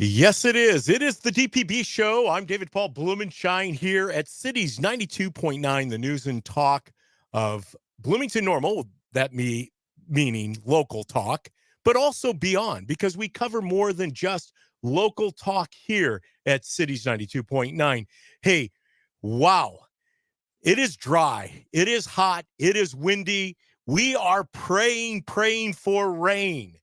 Yes, it is. It is the DPB show. I'm David Paul Blumenshine here at Cities 92.9, the news and talk of Bloomington Normal, meaning local talk, but also beyond, because we cover more than just local talk here at Cities 92.9. Hey, wow. It is dry. It is hot. It is windy. We are praying for rain.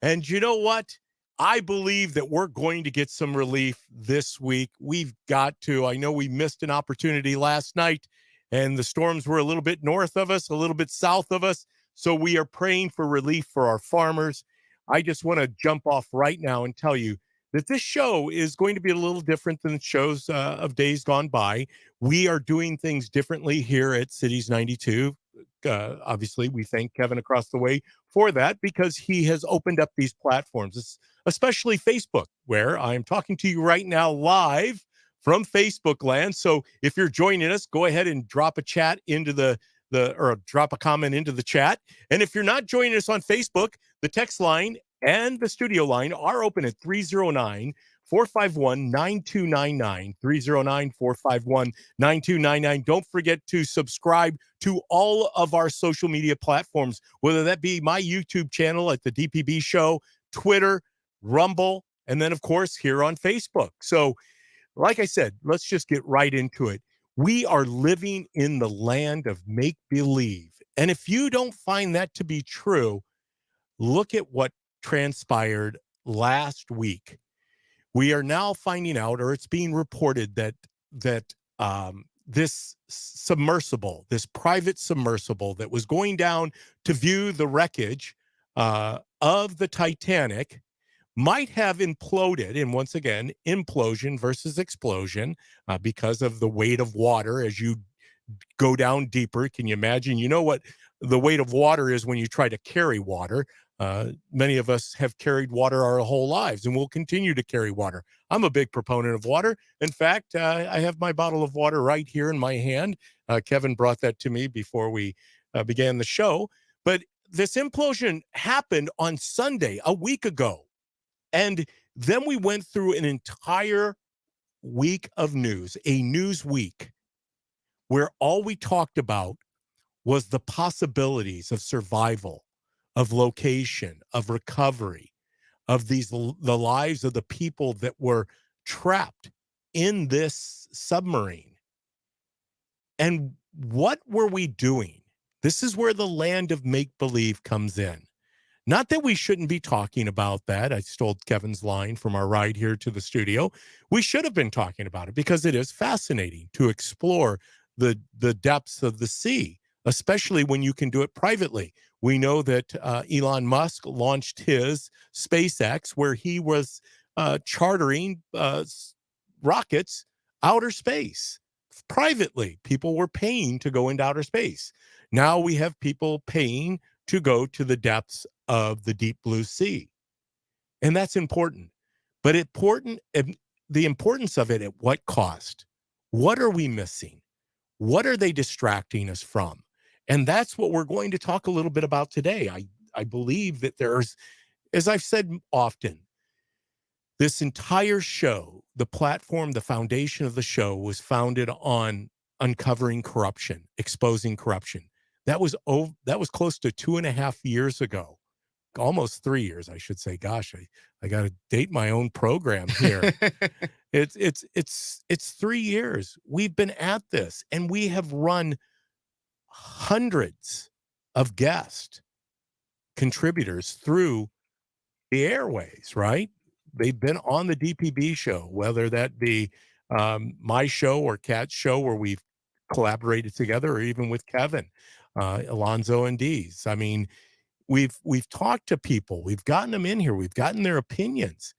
And you know what? I believe that we're going to get some relief this week. We've got to. I know we missed an opportunity last night, and the storms were a little bit north of us, a little bit south of us. So we are praying for relief for our farmers. I just want to jump off right now and tell you that this show is going to be a little different than shows of days gone by. We are doing things differently here at Cities 92. Obviously, we thank Kevin across the way for that because he has opened up these platforms, especially Facebook, where I'm talking to you right now live from Facebook land. So if you're joining us, go ahead and drop a chat into or drop a comment into the chat. And if you're not joining us on Facebook, the text line and the studio line are open at 309-451-9299, 309-451-9299. Don't forget to subscribe to all of our social media platforms, whether that be my YouTube channel at the DPB Show, Twitter, Rumble, and then, of course, here on Facebook. So, like I said, let's just get right into it. We are living in the land of make-believe. And if you don't find that to be true, look at what transpired last week. We are now finding out, or it's being reported that this submersible, this private submersible that was going down to view the wreckage of the Titanic might have imploded. And once again, implosion versus explosion because of the weight of water as you go down deeper. Can you imagine? You know what the weight of water is when you try to carry water. Many of us have carried water our whole lives and will continue to carry water. I'm a big proponent of water. In fact, I have my bottle of water right here in my hand. Kevin brought that to me before we began the show. But this implosion happened on Sunday, a week ago. And then we went through an entire week of news, a news week, where all we talked about was the possibilities of survival, of location, of recovery, of the lives of the people that were trapped in this submarine. And what were we doing? This is where the land of make-believe comes in. Not that we shouldn't be talking about that. I stole Kevin's line from our ride here to the studio. We should have been talking about it because it is fascinating to explore the depths of the sea, especially when you can do it privately. We know that Elon Musk launched his SpaceX where he was chartering rockets outer space privately. People were paying to go into outer space. Now we have people paying to go to the depths of the deep blue sea. And that's important. But the importance of it at what cost? What are we missing? What are they distracting us from? And that's what we're going to talk a little bit about today. I believe that there's, as I've said often, this entire show, the platform, the foundation of the show was founded on uncovering corruption, exposing corruption. That was close to 2.5 years ago, almost 3 years, I should say. Gosh, I got to date my own program here. It's 3 years. We've been at this, and we have run hundreds of guest contributors through the airways, right? They've been on the DPB show, whether that be my show or Kat's show where we've collaborated together, or even with Kevin, Alonzo and Dees. I mean, we've talked to people, we've gotten them in here, we've gotten their opinions.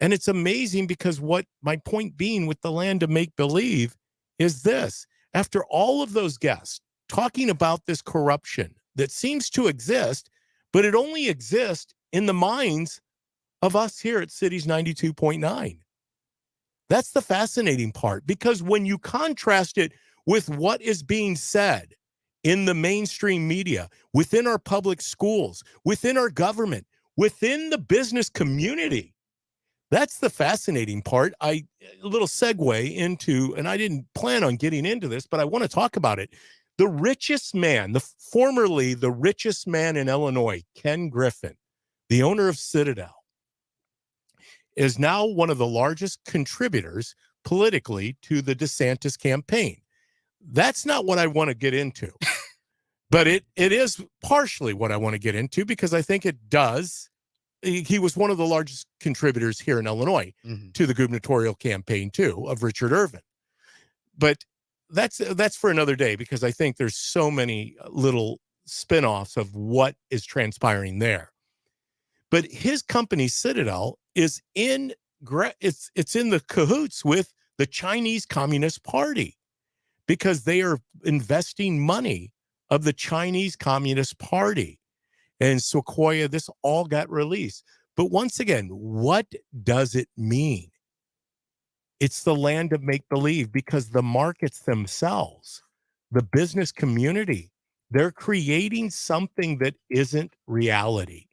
And it's amazing because what my point being with the land of make-believe is this. After all of those guests talking about this corruption that seems to exist, but it only exists in the minds of us here at Cities 92.9. That's the fascinating part, because when you contrast it with what is being said in the mainstream media, within our public schools, within our government, within the business community, That's the fascinating part. A little segue into, and I didn't plan on getting into this, but I want to talk about it. The richest man, formerly the richest man in Illinois, Ken Griffin, the owner of Citadel, is now one of the largest contributors politically to the DeSantis campaign. That's not what I want to get into, but it is partially what I want to get into because I think it does. He was one of the largest contributors here in Illinois to the gubernatorial campaign, too, of Richard Irvin. But that's for another day because I think there's so many little spinoffs of what is transpiring there. But his company, Citadel, is in it's in the cahoots with the Chinese Communist Party because they are investing money of the Chinese Communist Party. And Sequoia, this all got released. But once again, what does it mean? It's the land of make-believe because the markets themselves, the business community, they're creating something that isn't reality.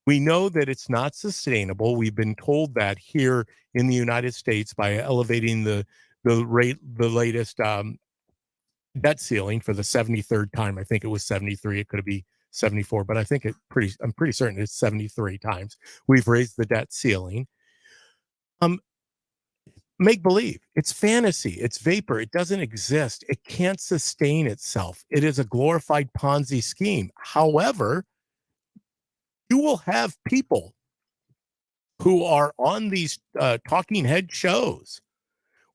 We know that it's not sustainable. We've been told that here in the United States by elevating the latest debt ceiling for the 73rd time. I think it was 73. It could be 74, but I think I'm pretty certain it's 73 times we've raised the debt ceiling. Make believe. It's fantasy. It's vapor. It doesn't exist. It can't sustain itself. It is a glorified Ponzi scheme. However, you will have people who are on these talking head shows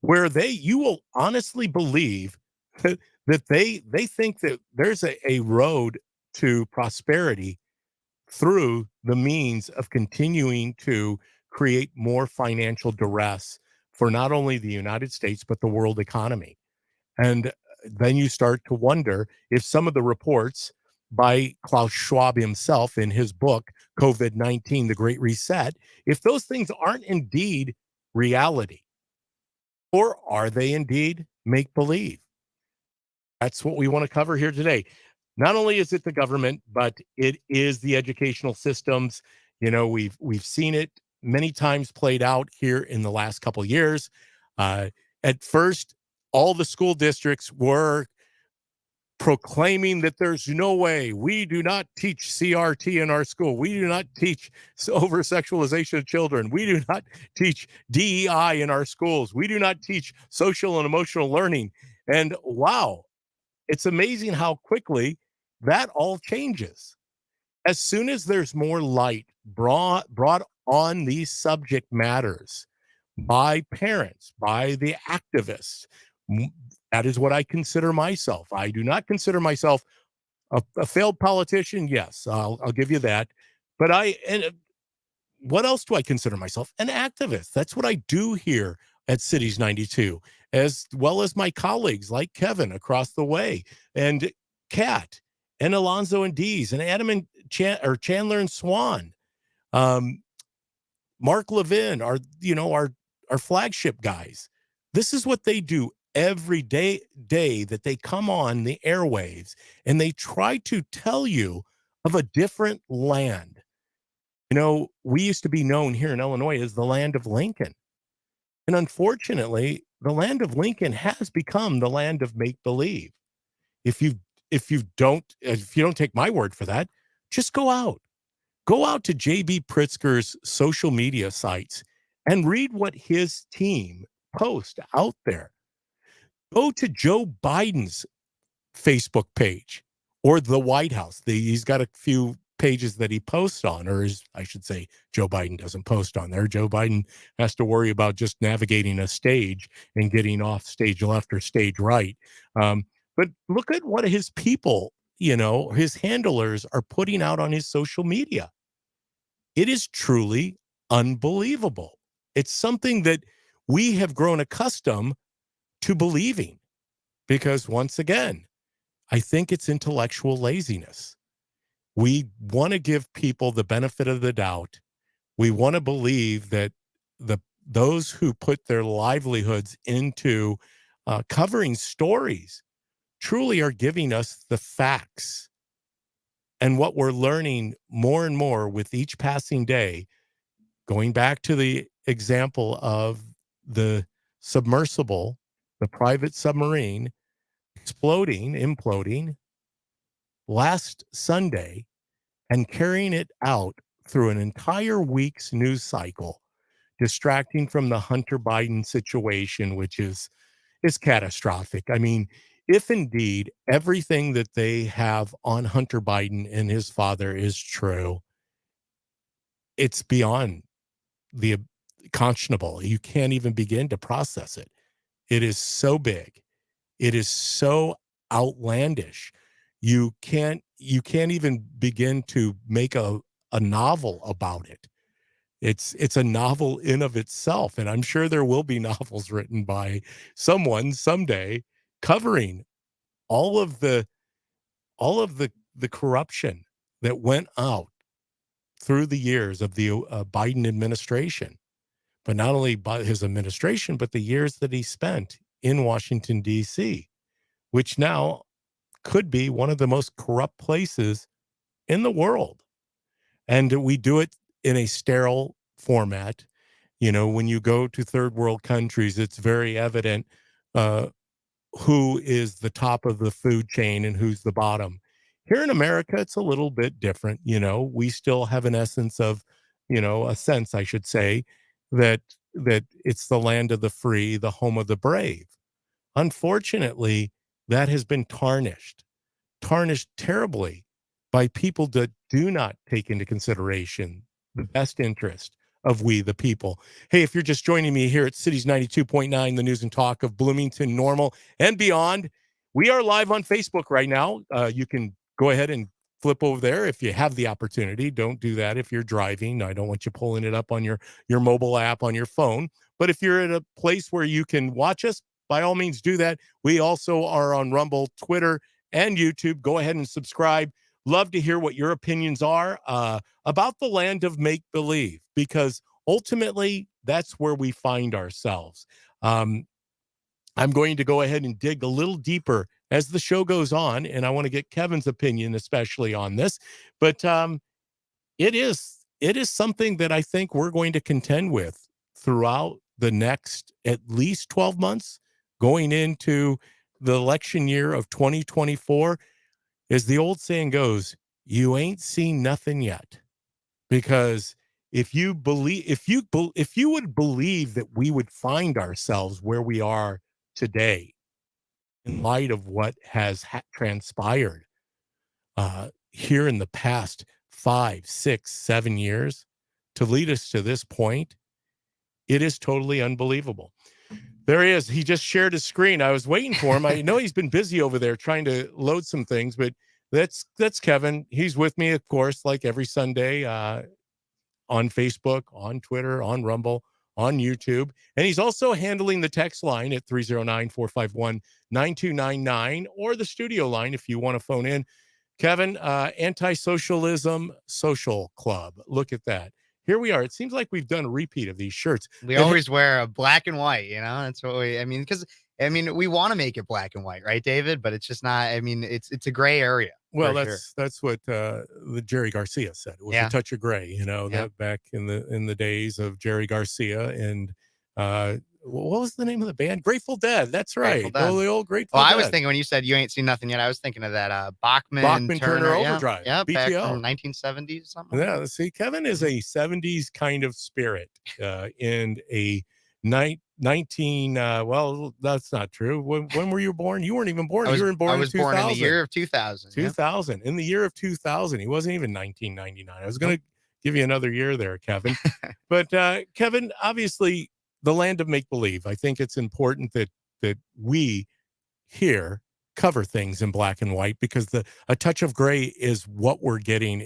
where you will honestly believe that they think that there's a road to prosperity through the means of continuing to create more financial duress for not only the United States, but the world economy. And then you start to wonder if some of the reports by Klaus Schwab himself in his book, COVID-19, The Great Reset, if those things aren't indeed reality, or are they indeed make-believe? That's what we want to cover here today. Not only is it the government, but it is the educational systems. You know, we've seen it many times played out here in the last couple of years. At first, all the school districts were proclaiming that there's no way. We do not teach CRT in our school. We do not teach over sexualization of children. We do not teach DEI in our schools. We do not teach social and emotional learning. And wow, it's amazing how quickly that all changes. As soon as there's more light brought on these subject matters by parents, by the activists, that is what I consider myself. I do not consider myself a failed politician. Yes, I'll give you that. But what else do I consider myself? An activist. That's what I do here at Cities 92, as well as my colleagues like Kevin across the way, and Kat, and Alonzo and Dees, and Adam and Chandler and Swan, Mark Levin, our flagship guys. This is what they do every day that they come on the airwaves and they try to tell you of a different land. You know, we used to be known here in Illinois as the land of Lincoln. And unfortunately, the land of Lincoln has become the land of make-believe. If you don't take my word for that, just go out to JB Pritzker's social media sites and read what his team posts out there. Go to Joe Biden's Facebook page or the White House. He's got a few pages that he posts on, or I should say Joe Biden doesn't post on there. Joe Biden has to worry about just navigating a stage and getting off stage left or stage right. But look at what his people, his handlers are putting out on his social media. It is truly unbelievable. It's something that we have grown accustomed to believing because, once again, I think it's intellectual laziness. We want to give people the benefit of the doubt. We want to believe that those who put their livelihoods into covering stories truly are giving us the facts. And what we're learning more and more with each passing day, going back to the example of the submersible, the private submarine imploding last Sunday and carrying it out through an entire week's news cycle, distracting from the Hunter Biden situation, which is catastrophic. I mean, if indeed everything that they have on Hunter Biden and his father is true, it's beyond the conscionable. You can't even begin to process it. It is so big. It is so outlandish. You can't even begin to make a novel about it. It's a novel in of itself, and I'm sure there will be novels written by someone someday covering all of the all of the corruption that went out through the years of the Biden administration, but not only by his administration, but the years that he spent in Washington, D.C., which now could be one of the most corrupt places in the world. And we do it in a sterile format. You know, when you go to third world countries, it's very evident uh, who is the top of the food chain and who's the bottom. Here in America, it's a little bit different. You know, we still have an essence of, a sense, I should say, that it's the land of the free, the home of the brave. Unfortunately, that has been tarnished terribly by people that do not take into consideration the best interest of we, the people. Hey, if you're just joining me here at Cities 92.9, the news and talk of Bloomington, Normal, and beyond, we are live on Facebook right now. You can go ahead and flip over there if you have the opportunity. Don't do that if you're driving. I don't want you pulling it up on your mobile app on your phone. But if you're at a place where you can watch us, by all means do that. We also are on Rumble, Twitter, and YouTube. Go ahead and subscribe. Love to hear what your opinions are about the land of make-believe, because ultimately that's where we find ourselves. I'm going to go ahead and dig a little deeper as the show goes on, and I want to get Kevin's opinion especially on this. But it is something that I think we're going to contend with throughout the next at least 12 months going into the election year of 2024. As the old saying goes, you ain't seen nothing yet. Because if you would believe that we would find ourselves where we are today in light of what has transpired here in the past 5, 6, 7 years to lead us to this point, it is totally unbelievable. There he is. He just shared his screen. I was waiting for him. I know he's been busy over there trying to load some things, but that's Kevin. He's with me, of course, like every Sunday on Facebook, on Twitter, on Rumble, on YouTube. And he's also handling the text line at 309-451-9299 or the studio line if you want to phone in. Kevin, Anti-Socialism Social Club. Look at that. Here we are. It seems like we've done a repeat of these shirts. We always wear a black and white, that's what because we want to make it black and white, right, David? But it's just not, it's a gray area. Well, that's what the Jerry Garcia said. It was a touch of gray, that back in the days of Jerry Garcia and what was the name of the band? Grateful Dead. That's right. Oh, the old Grateful Dead. I was thinking when you said you ain't seen nothing yet, I was thinking of that Bachman Turner Overdrive. Yeah, BTO. back from 1970s something. Yeah, see, Kevin is a 70s kind of spirit and a 19 well, that's not true. When were you born? You weren't even born. You were born in 2000. Born in the year of 2000. 2000. In the year of 2000. He wasn't even 1999. I was going to give you another year there, Kevin. But Kevin, obviously the land of make-believe. I think it's important that we here cover things in black and white, because a touch of gray is what we're getting.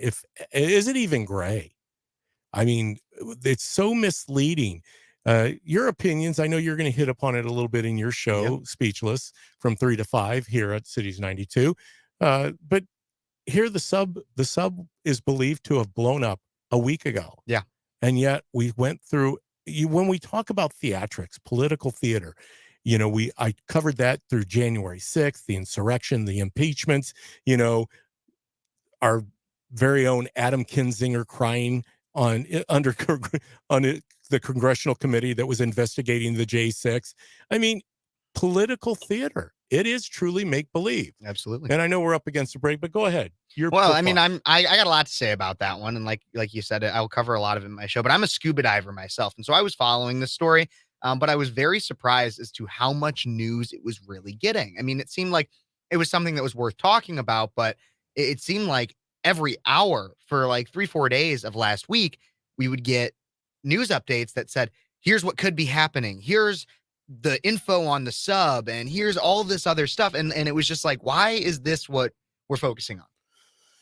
Is it even gray? I mean, it's so misleading. Your opinions, I know you're going to hit upon it a little bit in your show, Speechless, from 3 to 5 here at Cities 92. But here the sub is believed to have blown up a week ago. Yeah. And yet we went through, when we talk about theatrics, political theater, I covered that through January 6th, the insurrection, the impeachments, our very own Adam Kinzinger crying on under on the congressional committee that was investigating the J6. I mean, political theater. It is truly make believe. Absolutely. And I know we're up against a break, but go ahead. Your Well, I mean, reply. I got a lot to say about that one, and like you said, I'll cover a lot of it in my show. But I'm a scuba diver myself, and so I was following this story, but I was very surprised as to how much news it was really getting. I mean, it seemed like it was something that was worth talking about, but it seemed like every hour for like 3 4 days of last week, we would get news updates that said, "Here's what could be happening. Here's the info on the sub, and here's all this other stuff." And it was just like, why is this what we're focusing on?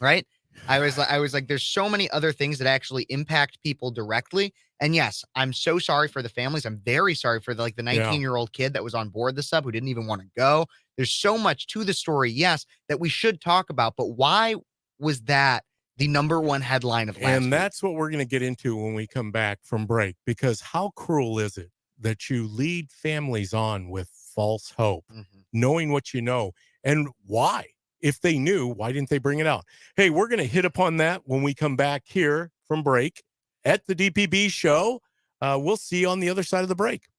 Right? I was like, there's so many other things that actually impact people directly. And yes, I'm so sorry for the families. I'm very sorry for the Yeah. 19-year-old kid that was on board the sub who didn't even want to go. There's so much to the story, yes, that we should talk about. But why was that the number one headline of last And week? that's what we're going to get into when we come back from break, because how cruel is it that you lead families on with false hope, Mhm. knowing what you know, and why? If they knew, why didn't they bring it out? Hey, we're going to hit upon that when we come back here from break at the DPB show. We'll see you on the other side of the break.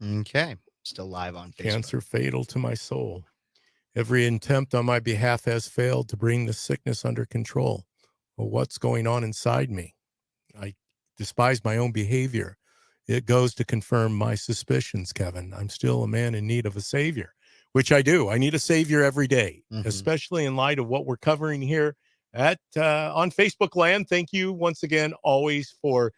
Okay. Still live on Facebook. Cancer fatal to my soul. Every attempt on my behalf has failed to bring the sickness under control. Well, what's going on inside me? I despise my own behavior. It goes to confirm my suspicions, Kevin. I'm still a man in need of a savior, which I do. I need a savior every day, Mhm. especially in light of what we're covering here at on Facebook land. Thank you once again, always for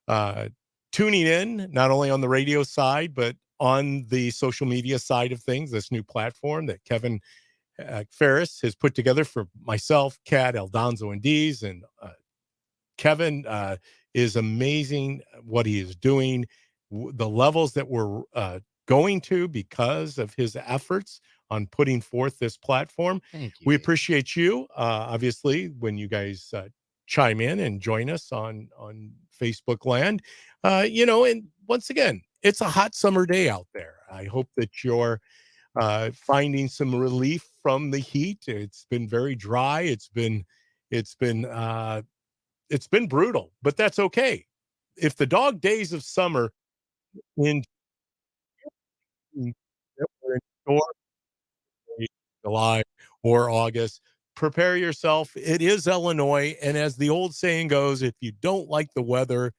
uh, tuning in, not only on the radio side, but on the social media side of things, this new platform that Kevin Ferris has put together for myself, Kat, Aldonzo, and Dees, and Kevin is amazing what he is doing, the levels that we're going to because of his efforts on putting forth this platform. Thank you, We David. appreciate you, obviously, when you guys chime in and join us on Facebook land. And once again, it's a hot summer day out there. I hope that you're finding some relief from the heat. It's been very dry. It's been it's been brutal, but that's okay. If the dog days of summer in that we're in store, July or August, prepare yourself. It is Illinois, and as the old saying goes, if you don't like the weather,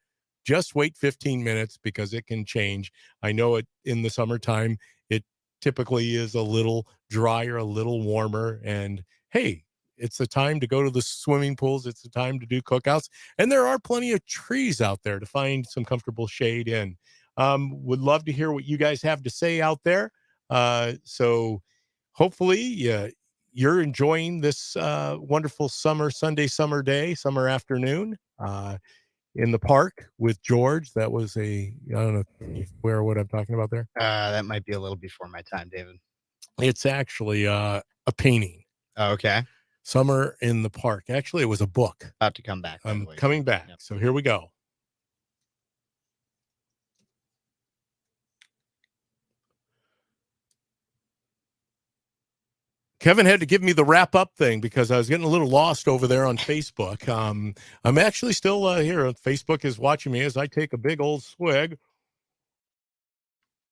just wait 15 minutes because it can change. I know it in the summertime, it typically is a little drier, a little warmer, and hey, it's the time to go to the swimming pools. It's the time to do cookouts, and there are plenty of trees out there to find some comfortable shade in. Would love to hear what you guys have to say out there. So hopefully you're enjoying this wonderful Sunday summer day, summer afternoon in the park with George. That was I don't know if you're aware of what I'm talking about there. That might be a little before my time, David. It's actually a painting. Okay. Summer in the Park. Actually, it was a book. About to come back, by the I'm way, coming too. back. Yep. So here we go. Kevin had to give me the wrap up thing because I was getting a little lost over there on Facebook. I'm actually still here. Facebook is watching me as I take a big old swig.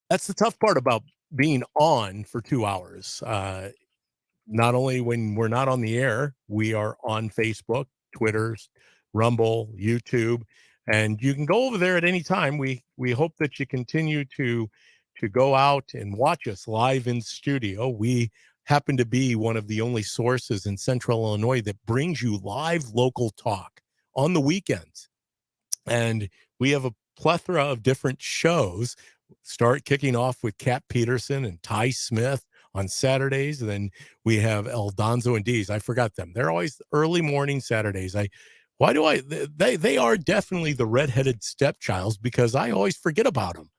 That's the tough part about being on for 2 hours. Not only when we're not on the air, we are on Facebook, Twitter, Rumble, YouTube, and you can go over there at any time. We hope that you continue to go out and watch us live in studio. We happen to be one of the only sources in Central Illinois that brings you live local talk on the weekends. And we have a plethora of different shows. Start kicking off with Kat Peterson and Ty Smith on Saturdays. And then we have Eldonzo and Dees. I forgot them. They're always early morning Saturdays. Why do I, they are definitely the redheaded stepchilds because I always forget about them.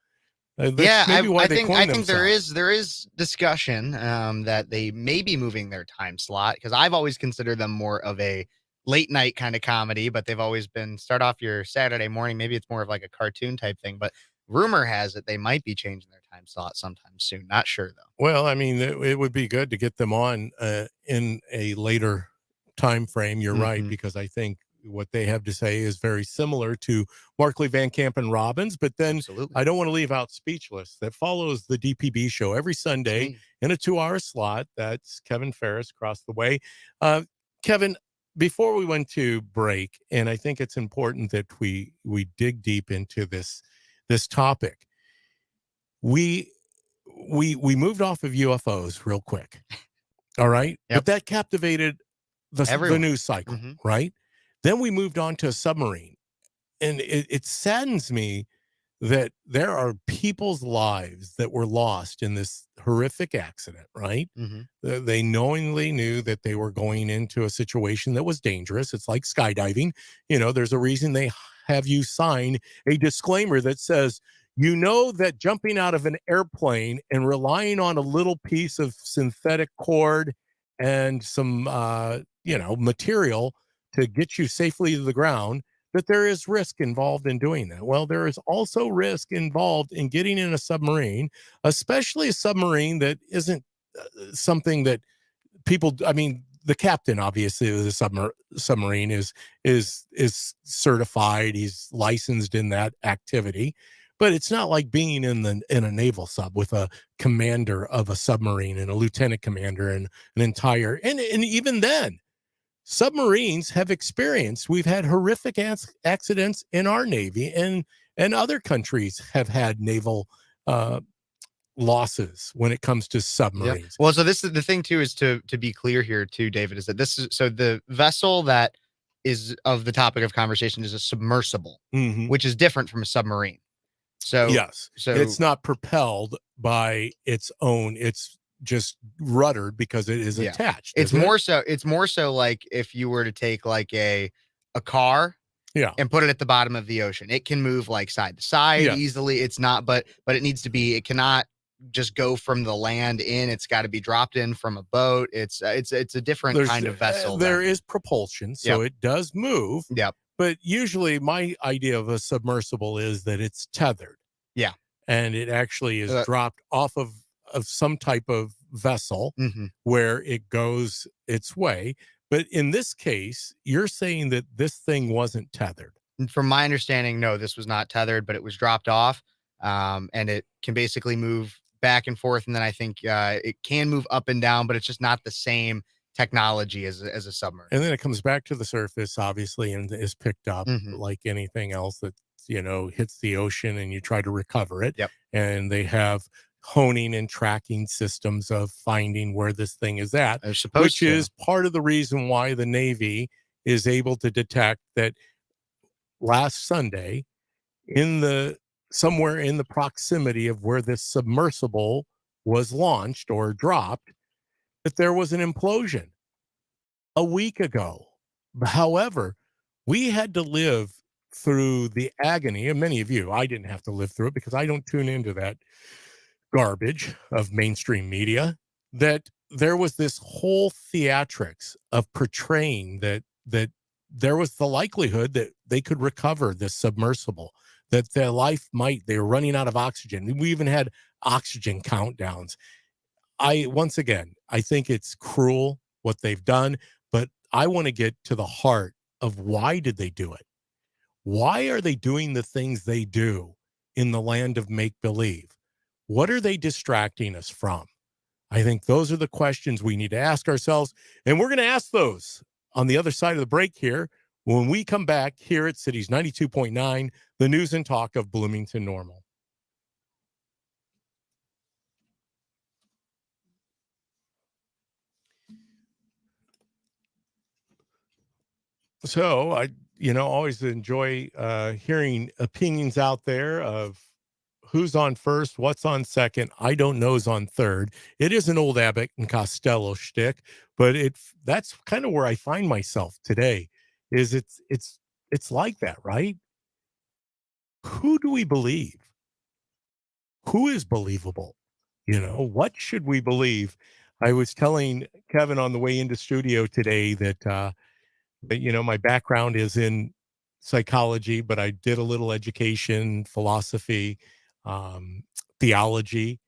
Yeah, That's maybe why they I coined think there themselves. is discussion that they may be moving their time slot because I've always considered them more of a late night kind of comedy, but they've always been start off your Saturday morning. Maybe it's more of like a cartoon type thing, but rumor has it they might be changing their time slot sometime soon. Not sure though. Well, I mean, it would be good to get them on in a later time frame. You're right, Mhm. because I think what they have to say is very similar to Markley, Van Camp, and Robbins. But then Absolutely. I don't want to leave out Speechless, that follows the DPB show every It's Sunday me. in a 2-hour slot. That's Kevin Ferris across the way. Kevin, before we went to break, and I think it's important that we dig deep into this topic. We we moved off of UFOs real quick. All right. Yep. But that captivated the Everyone. news cycle, Mhm. right? Then we moved on to a submarine. And it saddens me that there are people's lives that were lost in this horrific accident, right? Mhm. They knowingly knew that they were going into a situation that was dangerous. It's like skydiving. There's a reason they have you sign a disclaimer that says, that jumping out of an airplane and relying on a little piece of synthetic cord and some, material to get you safely to the ground, that there is risk involved in doing that. Well, there is also risk involved in getting in a submarine, especially a submarine that isn't something that people, I mean, the captain obviously of the submarine is certified, he's licensed in that activity, but it's not like being in a naval sub with a commander of a submarine and a lieutenant commander and an entire, and even then submarines have experienced, we've had horrific accidents in our Navy, and other countries have had naval uh, losses when it comes to Yeah. submarines. Well, so this is the thing too, is to be clear here too, David, is that this is so the vessel that is of the topic of conversation is a submersible, Hmm. which is different from a submarine. So Yes, so it's not propelled by its own, it's just ruddered because it is yeah. attached, It's isn't it? more so it's more so like if you were to take like a car Yeah. and put it at the bottom of the ocean. It can move like side to side Yes. easily. It's not, but it needs to be. It cannot just go from the land in. It's got to be dropped in from a boat. It's a different kind of vessel. There is propulsion, so Yep. it does move. Yep. But usually, my idea of a submersible is that it's tethered. Yeah. And it actually is Uh, dropped off of some type of vessel mhm. where it goes its way. But in this case, you're saying that this thing wasn't tethered. And from my understanding, no, this was not tethered, but it was dropped off, and it can basically move back and forth. And then I think it can move up and down, but it's just not the same technology as a submarine. And then it comes back to the surface, obviously, and is picked up Mhm. like anything else that, hits the ocean, and you try to recover it. Yep. And they have honing and tracking systems of finding where this thing is at, They're supposed which to. is part of the reason why the Navy is able to detect that last Sunday in the somewhere in the proximity of where this submersible was launched or dropped, that there was an implosion a week ago. However, we had to live through the agony, and many of you, I didn't have to live through it because I don't tune into that garbage of mainstream media, that there was this whole theatrics of portraying that there was the likelihood that they could recover this submersible, that their life might, they were running out of oxygen. We even had oxygen countdowns. Once again, I think it's cruel what they've done, but I want to get to the heart of why did they do it? Why are they doing the things they do in the land of make believe? What are they distracting us from? I think those are the questions we need to ask ourselves. And we're going to ask those on the other side of the break here when we come back here at Cities 92.9, the news and talk of Bloomington Normal. So I, always enjoy hearing opinions out there of who's on first, what's on second. I don't know's on third. It is an old Abbott and Costello shtick, but that's kind of where I find myself today. Is it's like that, right? Who do we believe? Who is believable? What should we believe? I was telling Kevin on the way into studio today that my background is in psychology, but I did a little education, philosophy. um, theology.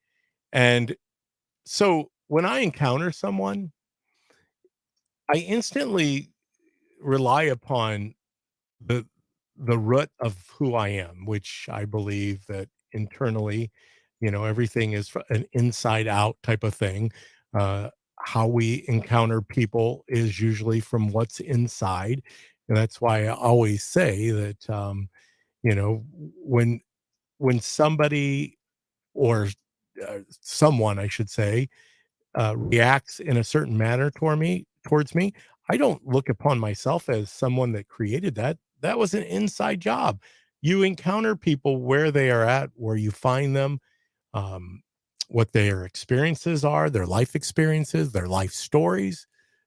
And so when I encounter someone, I instantly rely upon the the root of who I am, which I believe that internally, everything is an inside out type of thing. Uh, how we encounter people is usually from what's inside. And that's why I always say that, you know, when somebody or someone, I should say, reacts in a certain manner towards me, I don't look upon myself as someone that created that. That was an inside job. You encounter people where they are at, where you find them, um, what their experiences are, their life experiences, their life stories.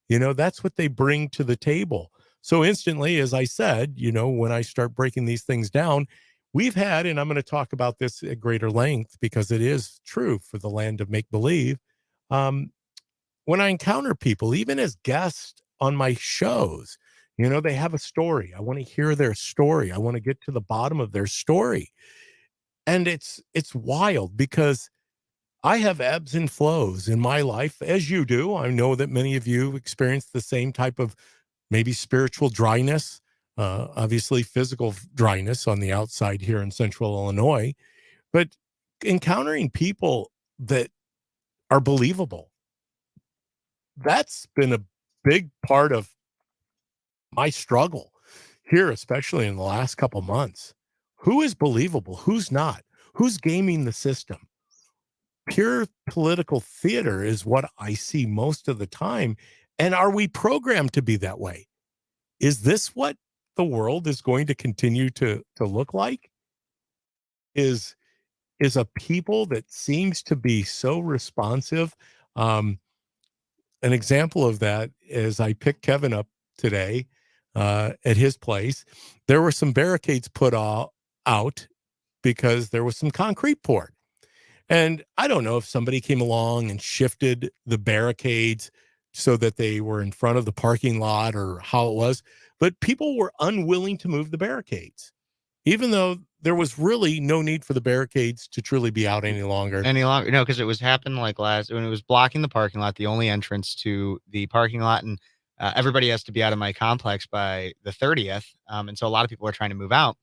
That's what they bring to the table. So instantly, as I said, when I start breaking these things down, we've had, and I'm going to talk about this at greater length because it is true for the land of make believe. Um, when I encounter people, even as guests on my shows, they have a story. I want to hear their story. I want to get to the bottom of their story. And it's wild because I have ebbs and flows in my life as you do. I know that many of you experience the same type of maybe spiritual dryness, obviously physical dryness on the outside here in central Illinois, but encountering people that are believable, that's been a big part of my struggle here, especially in the last couple months. Who is believable? Who's not? Who's gaming the system? Pure political theater is what I see most of the time. And are we programmed to be that way? Is this what the world is going to continue to look like? Is is a people that seems to be so responsive? Um, an example of that is I picked Kevin up today at his place. There were some barricades put out because there was some concrete poured. And I don't know if somebody came along and shifted the barricades so that they were in front of the parking lot or how it was, but people were unwilling to move the barricades, even though there was really no need for the barricades to truly be out any longer. Any longer? No, because it was happened like last when it was blocking the parking lot, the only entrance to the parking lot, and everybody has to be out of my complex by the 30th. And so a lot of people are trying to move out.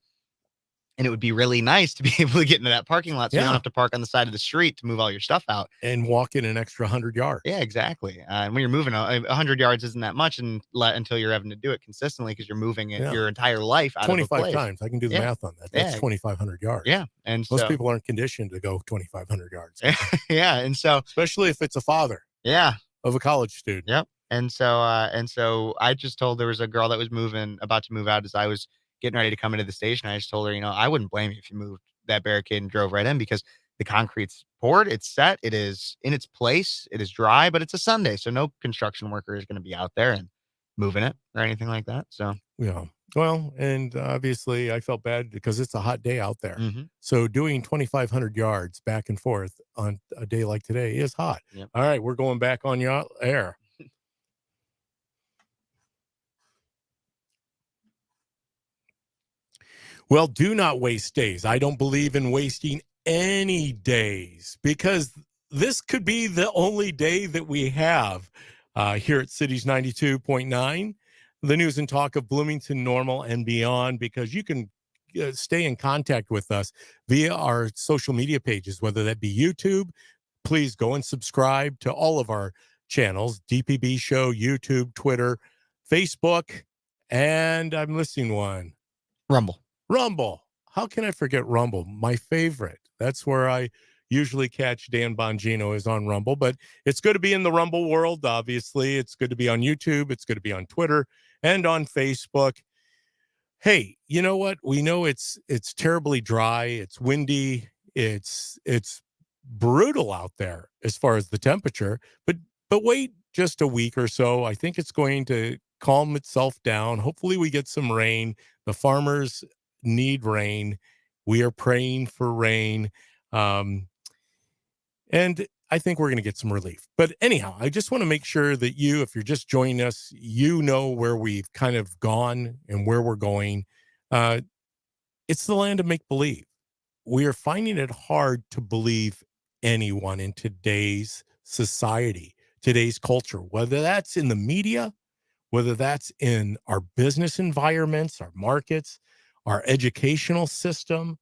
And it would be really nice to be able to get into that parking lot so you don't Yeah. have to park on the side of the street to move all your stuff out. And walk in an extra 100 yards. Yeah, exactly. And when you're moving, 100 yards isn't that much until you're having to do it consistently because you're moving it Yeah. your entire life out of a 25 place. times. I can do the Yeah. math on that. That's Yeah. 2,500 yards. Yeah. And Most so, people aren't conditioned to go 2,500 yards, yeah. And so, especially if it's a father yeah. of a college student. Yep. And so I just told there was a girl that was about to move out as I was getting ready to come into the station. I just told her, I wouldn't blame you if you moved that barricade and drove right in because the concrete's poured, it's set, it is in its place, it is dry, but it's a Sunday, so no construction worker is going to be out there and moving it or anything like that. So, Yeah. Well, and obviously I felt bad because it's a hot day out there. mhm. So doing 2,500 yards back and forth on a day like today is hot. Yep. All right, we're going back on your air. Well, do not waste days. I don't believe in wasting any days because this could be the only day that we have here at Cities 92.9, the news and talk of Bloomington, Normal, and beyond, because you can stay in contact with us via our social media pages, whether that be YouTube. Please go and subscribe to all of our channels, DPB Show, YouTube, Twitter, Facebook, and I'm listing one. Rumble. How can I forget Rumble? My favorite. That's where I usually catch Dan Bongino is on Rumble, but it's good to be in the Rumble world. Obviously, it's good to be on YouTube. It's good to be on Twitter and on Facebook. Hey, you know what? We know it's terribly dry. It's windy. It's brutal out there as far as the temperature, but wait just a week or so. I think it's going to calm itself down. Hopefully we get some rain. The farmers need rain. We are praying for rain. And I think we're going to get some relief. But anyhow, I just want to make sure that if you're just joining us, you know where we've kind of gone and where we're going. Uh, it's the land of make believe. we are finding it hard to believe anyone in today's society, today's culture, whether that's in the media, whether that's in our business environments, our markets, our educational system,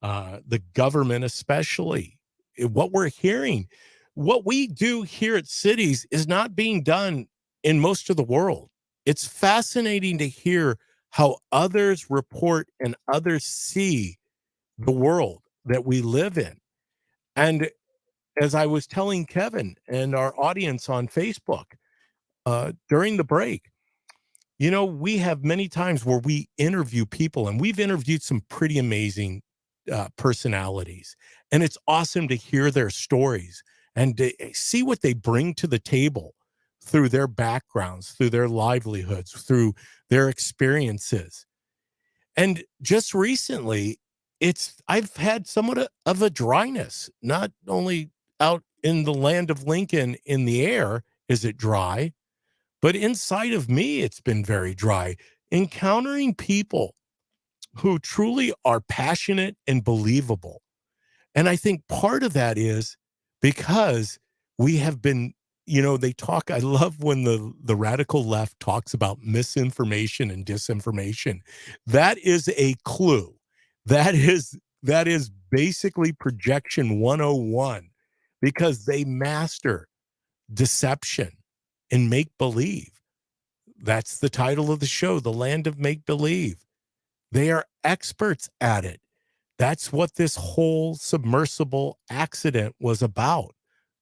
the government, especially. What we're hearing, what we do here at Cities is not being done in most of the world. It's fascinating to hear how others report and others see the world that we live in. And as I was telling Kevin and our audience on Facebook during the break, we have many times where we interview people, and we've interviewed some pretty amazing personalities. And it's awesome to hear their stories and to see what they bring to the table through their backgrounds, through their livelihoods, through their experiences. And just recently, I've had somewhat of a dryness, not only out in the land of Lincoln in the air is it dry, but inside of me, it's been very dry. Encountering people who truly are passionate and believable. And I think part of that is because we have been, they talk, I love when the radical left talks about misinformation and disinformation. That is a clue. That is basically projection 101 because they master deception and make believe. That's the title of the show, The Land of Make Believe. They are experts at it. That's what this whole submersible accident was about.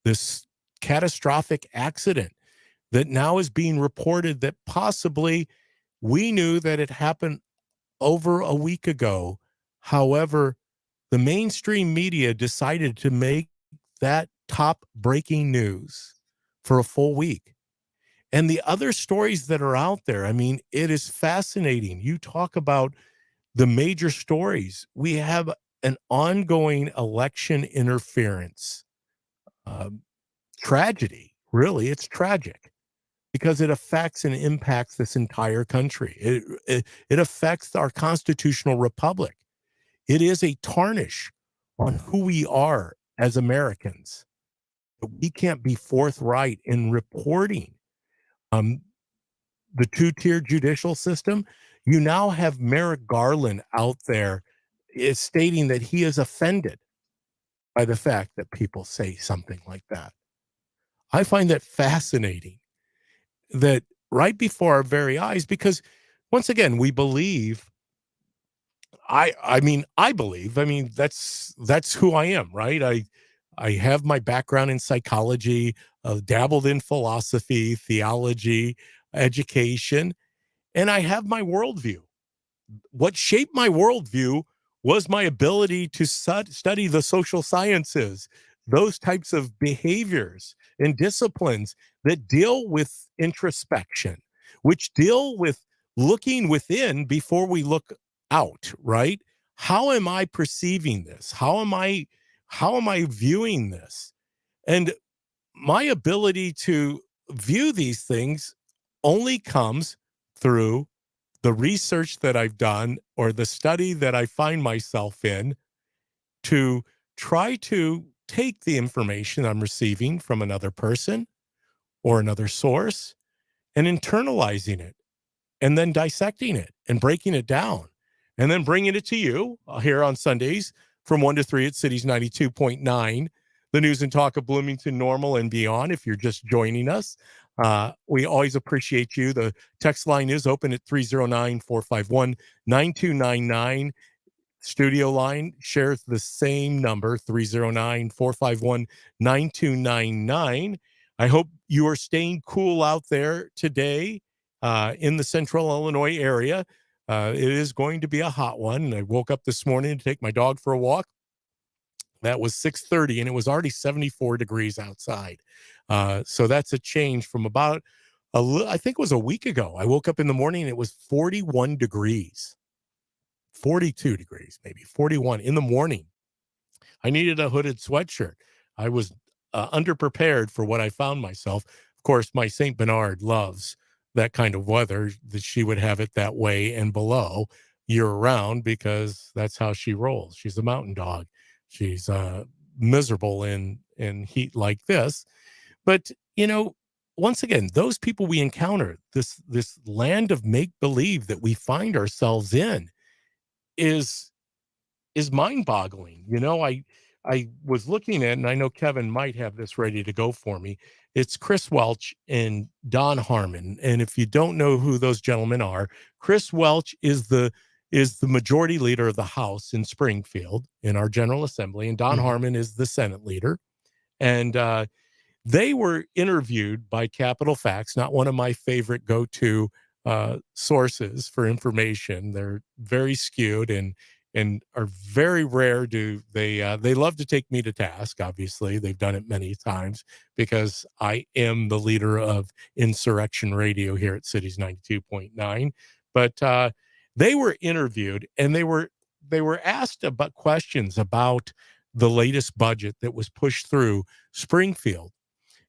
This catastrophic accident that now is being reported that possibly we knew that it happened over a week ago. However, the mainstream media decided to make that top breaking news for a full week. And the other stories that are out there, I mean, it is fascinating. You talk about the major stories. We have an ongoing election interference um, tragedy. Really, it's tragic because it affects and impacts this entire country. It affects our constitutional republic. It is a tarnish on who we are as Americans. We can't be forthright in reporting um, the two-tier judicial system. You now have Merrick Garland out there is stating that he is offended by the fact that people say something like that. I find that fascinating that right before our very eyes, because once again, we believe I mean, that's who I am, right? I have my background in psychology, dabbled in philosophy, theology, education, and I have my worldview. What shaped my worldview was my ability to study the social sciences, those types of behaviors and disciplines that deal with introspection, which deal with looking within before we look out, right? How am I perceiving this? How am I viewing this? And my ability to view these things only comes through the research that I've done or the study that I find myself in to try to take the information I'm receiving from another person or another source and internalizing it and then dissecting it and breaking it down and then bringing it to you here on Sundays from 1 to 3 at Cities 92.9, the news and talk of Bloomington, Normal, and beyond. If you're just joining us, we always appreciate you. The text line is open at 309-451-9299. Studio line shares the same number, 309-451-9299. I hope you are staying cool out there today in the central Illinois area. It is going to be a hot one. And I woke up this morning to take my dog for a walk. That was 6:30, and it was already 74 degrees outside. So that's a change from about, I think it was a week ago. I woke up in the morning, and it was 41 degrees. 42 degrees, maybe 41 in the morning. I needed a hooded sweatshirt. I was underprepared for what I found myself. Of course, my St. Bernard loves that kind of weather, that she would have it that way and below. year round because that's how she rolls. She's a mountain dog. She's miserable in heat like this. But once again, those people we encounter, this land of make believe that we find ourselves in, is mind-boggling. I was looking at, and I know Kevin might have this ready to go for me. It's Chris Welch and Don Harmon. And if you don't know who those gentlemen are, Chris Welch is the majority leader of the House in Springfield in our General Assembly, and Don Mhm. Harmon is the Senate leader. And they were interviewed by Capital Facts, not one of my favorite go-to sources for information. They're very skewed and are very rare. They love to take me to task? Obviously, they've done it many times because I am the leader of Insurrection Radio here at Cities 92.9. But they were interviewed, and they were asked about questions about the latest budget that was pushed through Springfield.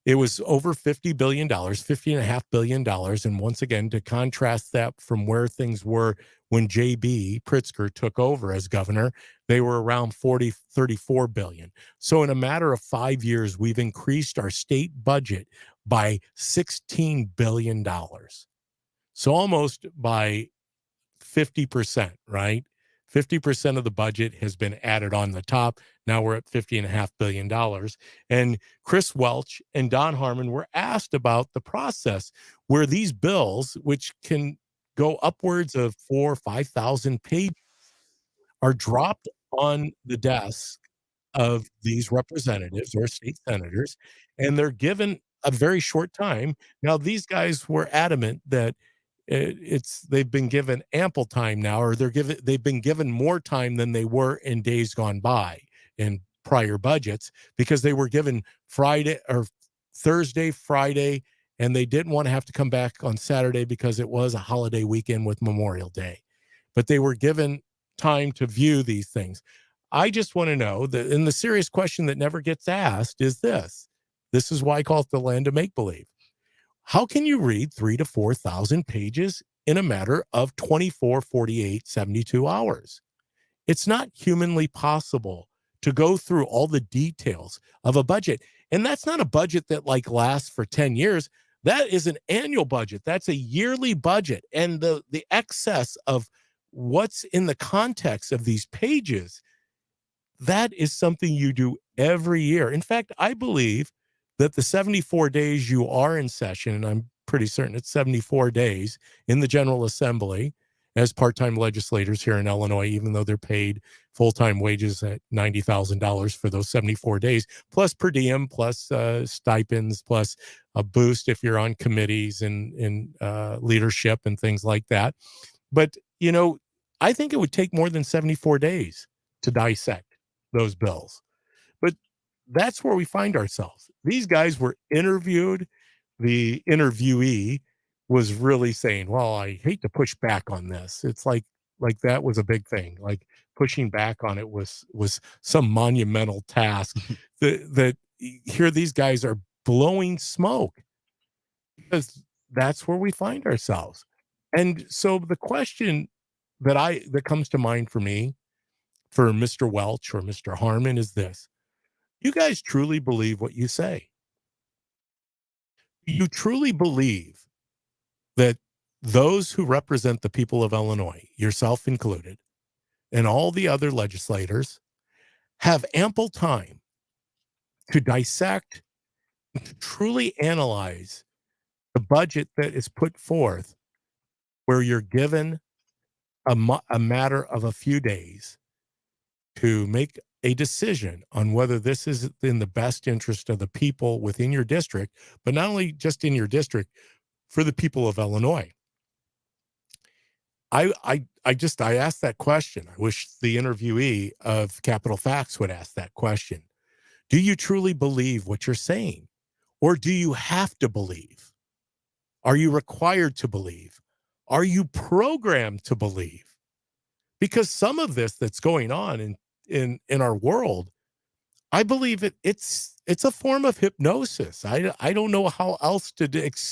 It was over $50 billion, $50.5 billion. And once again, to contrast that from where things were when JB Pritzker took over as governor, they were around 34 billion. So in a matter of 5 years, we've increased our state budget by $16 billion. So almost by 50%, right? 50% of the budget has been added on the top. Now we're at $50.5 billion. And Chris Welch and Don Harmon were asked about the process where these bills, which can go upwards of 4,000 or 5,000 pages, are dropped on the desk of these representatives or state senators, and they're given a very short time. Now, these guys were adamant that they've been given ample time now, or they've been given more time than they were in days gone by in prior budgets, because they were given Friday or Thursday, Friday, and they didn't want to have to come back on Saturday because it was a holiday weekend with Memorial Day. But they were given time to view these things. I just want to know that, and the serious question that never gets asked is this. This is why I call it the land of make believe. How can you read 3 to 4,000 pages in a matter of 24, 48, 72 hours? It's not humanly possible to go through all the details of a budget. And that's not a budget that like lasts for 10 years. That is an annual budget. That's a yearly budget. And the excess of what's in the context of these pages, that is something you do every year. In fact, I believe that the 74 days you are in session, and I'm pretty certain it's 74 days in the General Assembly as part-time legislators here in Illinois, even though they're paid full-time wages at $90,000 for those 74 days, plus per diem, plus stipends, plus a boost if you're on committees and in leadership and things like that. But, I think it would take more than 74 days to dissect those bills. But that's where we find ourselves. These guys were interviewed. The interviewee was really saying, "Well, I hate to push back on this." It's like that was a big thing. Like pushing back on it was some monumental task. That here these guys are blowing smoke because that's where we find ourselves. And so the question that comes to mind for me, for Mr. Welch or Mr. Harmon, is this: you guys truly believe what you say? You truly believe that those who represent the people of Illinois, yourself included, and all the other legislators, have ample time to dissect, to truly analyze the budget that is put forth, where you're given a matter of a few days to make a decision on whether this is in the best interest of the people within your district, but not only just in your district, for the people of Illinois? I asked that question. I wish the interviewee of Capital Facts would ask that question. Do you truly believe what you're saying? Or do you have to believe? Are you required to believe? Are you programmed to believe? Because some of this that's going on in our world, I believe it's a form of hypnosis. I don't know how else to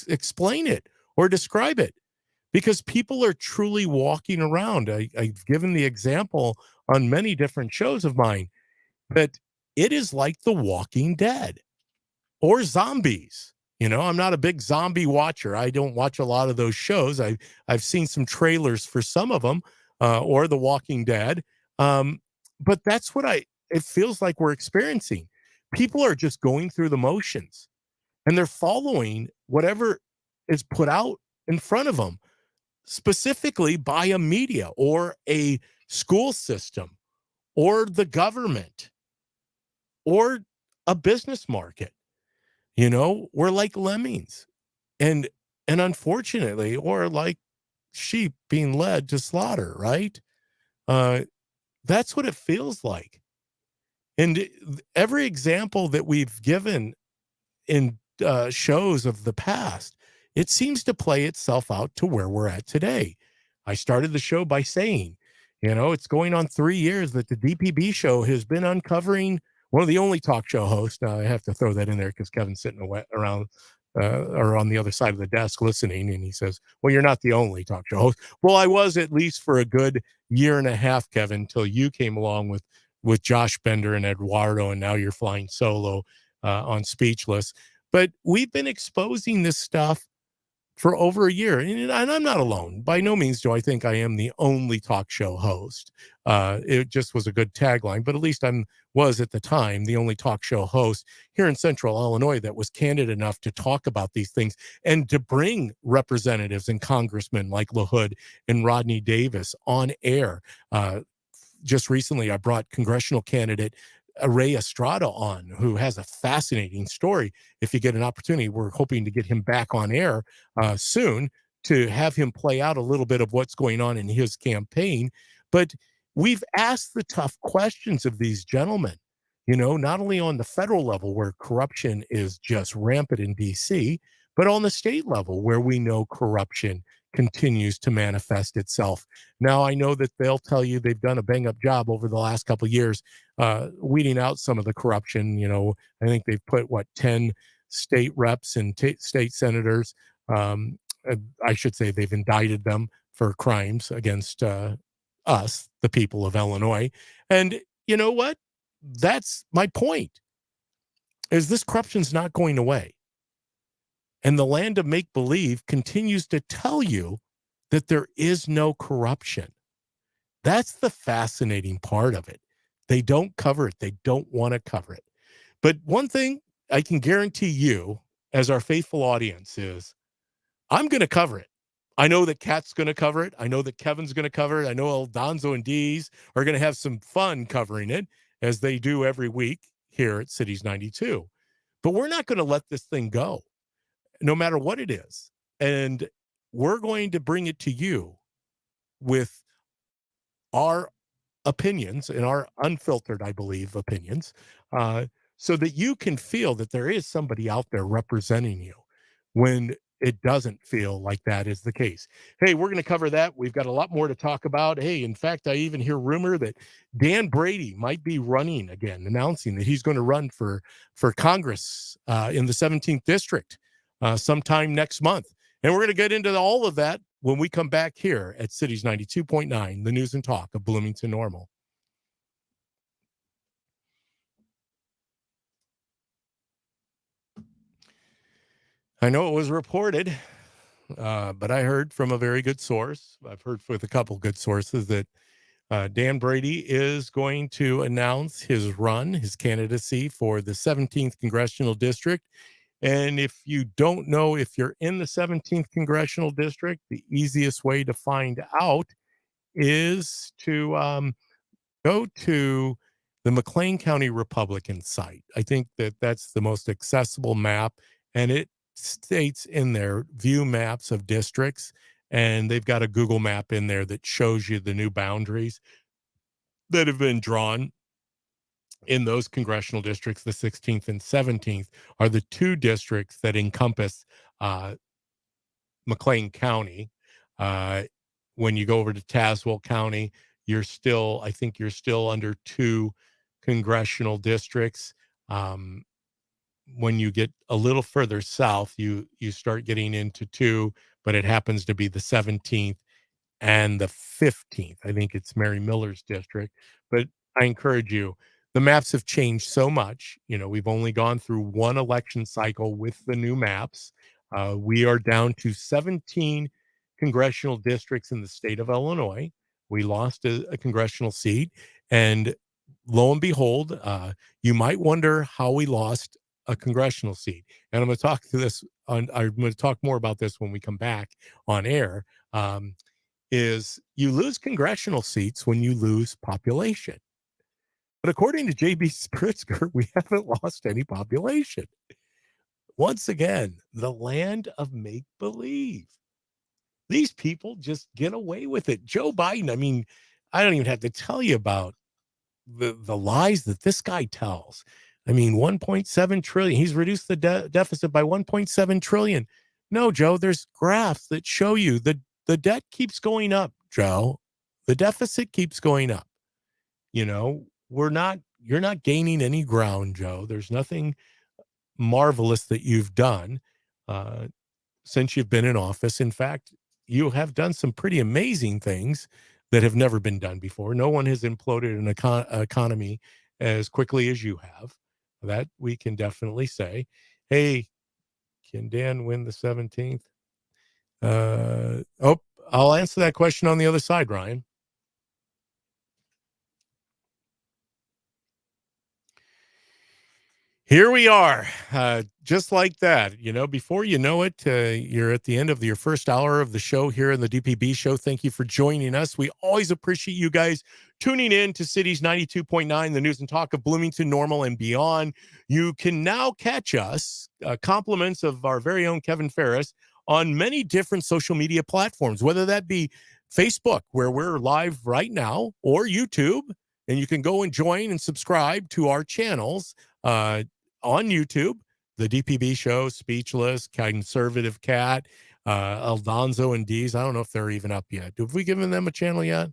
explain it or describe it. because people are truly walking around. I've given the example on many different shows of mine that it is like The Walking Dead or zombies. I'm not a big zombie watcher. I don't watch a lot of those shows. I've seen some trailers for some of them, or The Walking Dead. Um, but that's what it feels like we're experiencing. People are just going through the motions and they're following whatever is put out in front of them, specifically by a media or a school system or the government or a business market. We're like lemmings, and unfortunately, or like sheep being led to slaughter, right? uh that's what it feels like. And every example that we've given in shows of the past, it seems to play itself out to where we're at today. I started the show by saying, it's going on 3 years that the DPB show has been uncovering, one of the only talk show hosts. Now, I have to throw that in there because Kevin's sitting around or on the other side of the desk listening. And he says, well, you're not the only talk show host. Well, I was at least for a good year and a half, Kevin, until you came along with Josh Bender and Eduardo, and now you're flying solo on Speechless. But we've been exposing this stuff for over a year, and I'm not alone. By no means do I think I am the only talk show host. It just was a good tagline, but at least was at the time the only talk show host here in Central Illinois that was candid enough to talk about these things and to bring representatives and congressmen like LaHood and Rodney Davis on air. Just recently, I brought congressional candidate Ray Estrada on, who has a fascinating story. If you get an opportunity, we're hoping to get him back on air soon to have him play out a little bit of what's going on in his campaign. But we've asked the tough questions of these gentlemen, not only on the federal level where corruption is just rampant in DC, but on the state level where we know corruption continues to manifest itself. Now, I know that they'll tell you they've done a bang up job over the last couple of years weeding out some of the corruption. I think they've put 10 state reps and state senators. I should say they've indicted them for crimes against us, the people of Illinois. And you know what? That's my point, is this corruption's not going away. And the land of make believe continues to tell you that there is no corruption. That's the fascinating part of it. They don't cover it. They don't want to cover it. But one thing I can guarantee you, as our faithful audience, is I'm going to cover it. I know that Kat's going to cover it. I know that Kevin's going to cover it. I know Aldonzo and Dees are going to have some fun covering it, as they do every week here at Cities 92. But we're not going to let this thing go, no matter what it is. And we're going to bring it to you with our opinions and our unfiltered, I believe, opinions, so that you can feel that there is somebody out there representing you when it doesn't feel like that is the case. Hey, we're going to cover that. We've got a lot more to talk about. Hey, in fact, I even hear rumor that Dan Brady might be running again, announcing that he's going to run for Congress in the 17th district sometime next month. And we're going to get into all of that when we come back here at Cities 92.9, the news and talk of Bloomington Normal. I know it was reported, but I heard from a very good source. I've heard with a couple good sources that Dan Brady is going to announce his candidacy for the 17th Congressional District. And if you don't know if you're in the 17th Congressional District, the easiest way to find out is to go to the McLean County Republican site. I think that that's the most accessible map, and it states in there view maps of districts, and they've got a Google map in there that shows you the new boundaries that have been drawn in those congressional districts. The 16th and 17th are the two districts that encompass McLean County. When you go over to Tazewell County, I think you're still under two congressional districts. When you get a little further south, you start getting into two, but it happens to be the 17th and the 15th. I think it's Mary Miller's district. But I encourage you, the maps have changed so much. You know, we've only gone through one election cycle with the new maps. We are down to 17 congressional districts in the state of Illinois. We lost a congressional seat. And lo and behold, you might wonder how we lost a congressional seat. And I'm going to talk to this on, I'm going to talk more about this when we come back on air. Is you lose congressional seats when you lose population. But according to J.B. Spritzker, we haven't lost any population. Once again, the land of make believe. These people just get away with it. Joe Biden, I mean, I don't even have to tell you about the lies that this guy tells. I mean, 1.7 trillion. He's reduced the deficit by 1.7 trillion. No, Joe, there's graphs that show you the debt keeps going up, Joe. The deficit keeps going up. You know, you're not gaining any ground, Joe. There's nothing marvelous that you've done uh, since you've been in office. In fact, you have done some pretty amazing things that have never been done before. No one has imploded an economy as quickly as you have. That we can definitely say. Hey, can Dan win the 17th? I'll answer that question on the other side, Ryan. Here we are, just like that. You know, before you know it, you're at the end of your first hour of the show here in the DPB show. Thank you for joining us. We always appreciate you guys tuning in to Cities 92.9, the news and talk of Bloomington, Normal, and beyond. You can now catch us, compliments of our very own Kevin Ferris, on many different social media platforms, whether that be Facebook, where we're live right now, or YouTube. And you can go and join and subscribe to our channels on YouTube, the DPB show, Speechless, Conservative Cat, Aldonzo and D's. I don't know if they're even up yet. Have we given them a channel yet?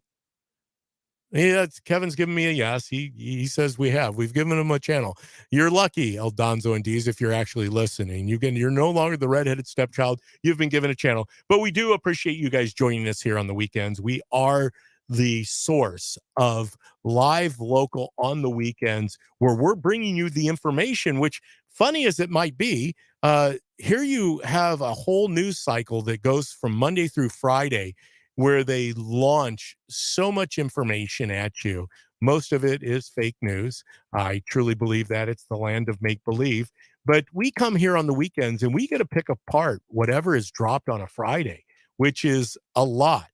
Yeah, Kevin's giving me a yes. He says we have. We've given him a channel. You're lucky, Aldonzo and D's, if you're actually listening. You're no longer the redheaded stepchild. You've been given a channel. But we do appreciate you guys joining us here on the weekends. We are the source of live local on the weekends where we're bringing you the information, which, funny as it might be, here you have a whole news cycle that goes from Monday through Friday where they launch so much information at you. Most of it is fake news. I truly believe that it's the land of make believe. But we come here on the weekends and we get to pick apart whatever is dropped on a Friday, which is a lot.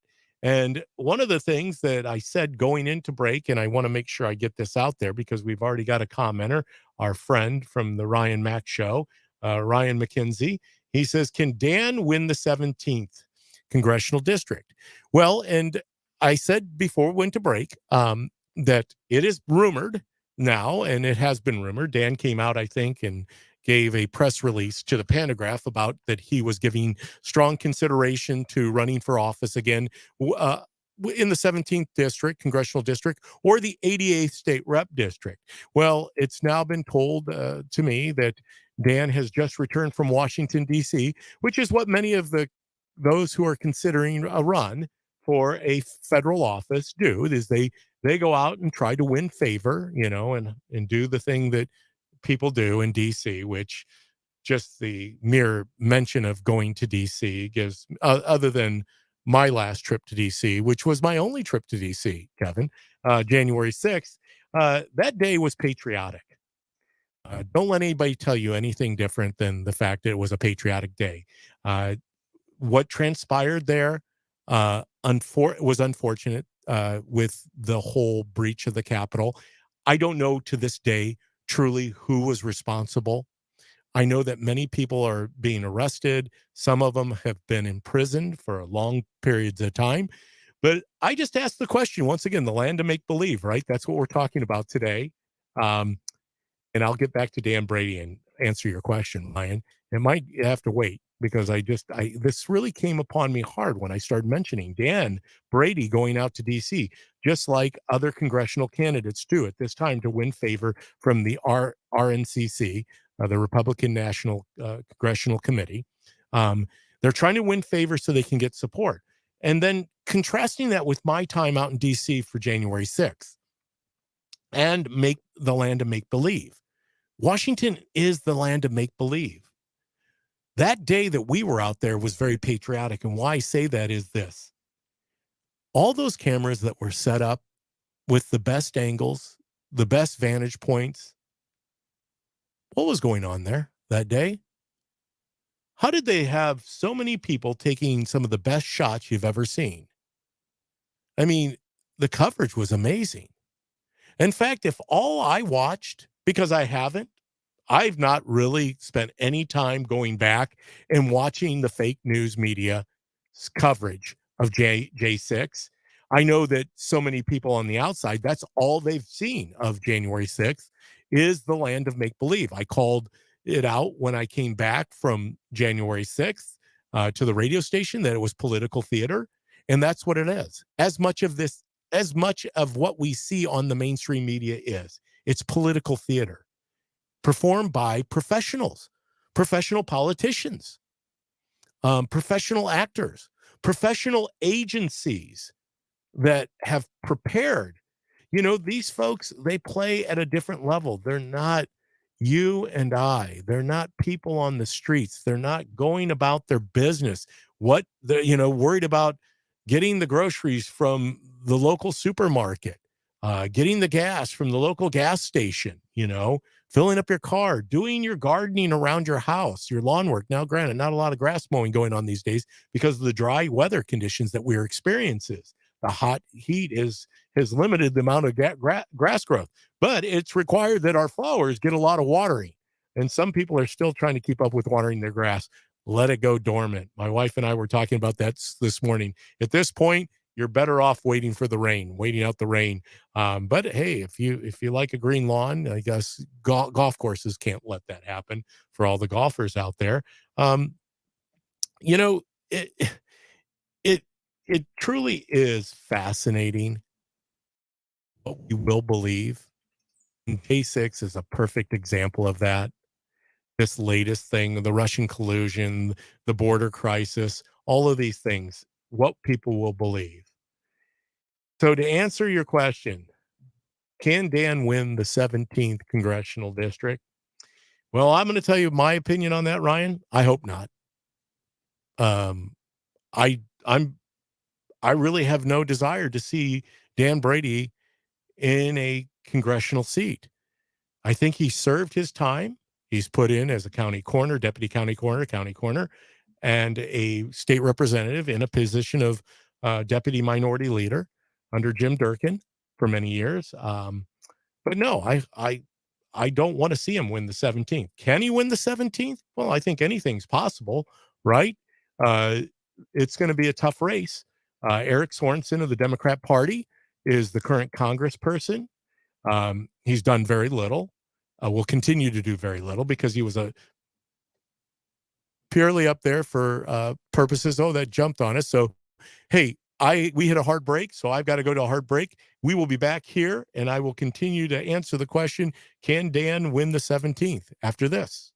And one of the things that I said going into break, and I want to make sure I get this out there because we've already got a commenter, our friend from the Ryan Mack show, Ryan McKenzie. He says, can Dan win the 17th congressional district? Well, and I said before we went to break that it is rumored now, and it has been rumored. Dan came out, I think, and gave a press release to the Pantagraph about that he was giving strong consideration to running for office again in the 17th district, congressional district, or the 88th state rep district. Well, it's now been told to me that Dan has just returned from Washington, D.C., which is what many of those who are considering a run for a federal office do, is they go out and try to win favor, you know, and do the thing that people do in DC, which just the mere mention of going to DC gives, other than my last trip to DC, which was my only trip to DC, Kevin, January 6th, that day was patriotic. Don't let anybody tell you anything different than the fact that it was a patriotic day. What transpired there was unfortunate with the whole breach of the Capitol. I don't know to this day truly who was responsible. I know that many people are being arrested. Some of them have been imprisoned for long periods of time. But I just asked the question once again, the land of make believe, right? That's what we're talking about today. And I'll get back to Dan Brady and answer your question, Ryan. It might have to wait because this really came upon me hard when I started mentioning Dan Brady going out to DC, just like other congressional candidates do at this time to win favor from the RNCC, the Republican National Congressional Committee. They're trying to win favor so they can get support. And then contrasting that with my time out in DC for January 6th and make the land of make believe. Washington is the land of make believe. That day that we were out there was very patriotic. And why I say that is this: all those cameras that were set up with the best angles, the best vantage points, what was going on there that day? How did they have so many people taking some of the best shots you've ever seen? I mean, the coverage was amazing. In fact, if all I watched, because I've not really spent any time going back and watching the fake news media coverage of J6. I know that so many people on the outside, that's all they've seen of January 6th is the land of make believe. I called it out when I came back from January 6th to the radio station that it was political theater. And that's what it is. As much of what we see on the mainstream media is, it's political theater performed by professionals, professional politicians, professional actors, professional agencies that have prepared. These folks, they play at a different level. They're not you and I. They're not people on the streets. They're not going about their business. What they're, worried about getting the groceries from the local supermarket, getting the gas from the local gas station, filling up your car, doing your gardening around your house, your lawn work. Now, granted, not a lot of grass mowing going on these days because of the dry weather conditions that we're experiencing. The hot heat has limited the amount of grass growth, but it's required that our flowers get a lot of watering. And some people are still trying to keep up with watering their grass. Let it go dormant. My wife and I were talking about that this morning. At this point, you're better off waiting for the rain, waiting out the rain. But hey, if you like a green lawn, I guess golf courses can't let that happen for all the golfers out there. It it it truly is fascinating what we will believe. And K6 is a perfect example of that. This latest thing, the Russian collusion, the border crisis, all of these things, what people will believe. So to answer your question, can Dan win the 17th congressional district? Well, I'm going to tell you my opinion on that, Ryan. I hope not. Um, I I'm I really have no desire to see Dan Brady in a congressional seat. I think he served his time. He's put in as a county coroner, deputy county coroner, and a state representative in a position of deputy minority leader under Jim Durkin for many years. But no, I don't want to see him win the 17th. Can he win the 17th? Well, I think anything's possible, right? Uh, it's going to be a tough race. Eric Sorensen of the Democrat Party is the current congressperson. He's done very little. Will continue to do very little because he was purely up there for purposes. Oh, that jumped on us. So, hey, we hit a hard break, so I've got to go to a hard break. We will be back here, and I will continue to answer the question: can Dan win the 17th after this?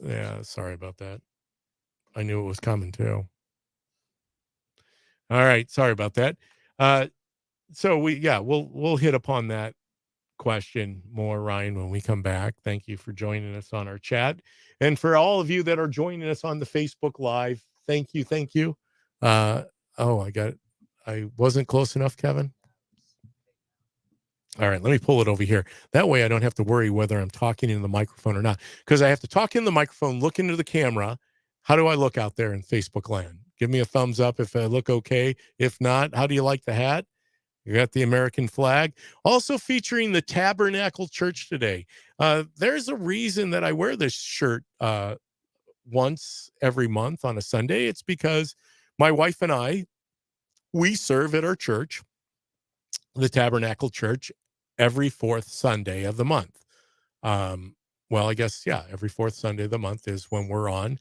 Yeah, sorry about that. I knew it was coming too. All right, sorry about that. So we'll hit upon that question more, Ryan, when we come back. Thank you for joining us on our chat. And for all of you that are joining us on the Facebook Live, thank you. Thank you. I wasn't close enough, Kevin. All right, let me pull it over here. That way I don't have to worry whether I'm talking in the microphone or not, because I have to talk in the microphone, look into the camera. How do I look out there in Facebook land? Give me a thumbs up if I look okay. If not, how do you like the hat? You got the American flag. Also featuring the Tabernacle Church today. There's a reason that I wear this shirt once every month on a Sunday. It's because my wife and we serve at our church, the Tabernacle Church, every fourth Sunday of the month. Well, I guess, yeah, every fourth Sunday of the month is when we're on.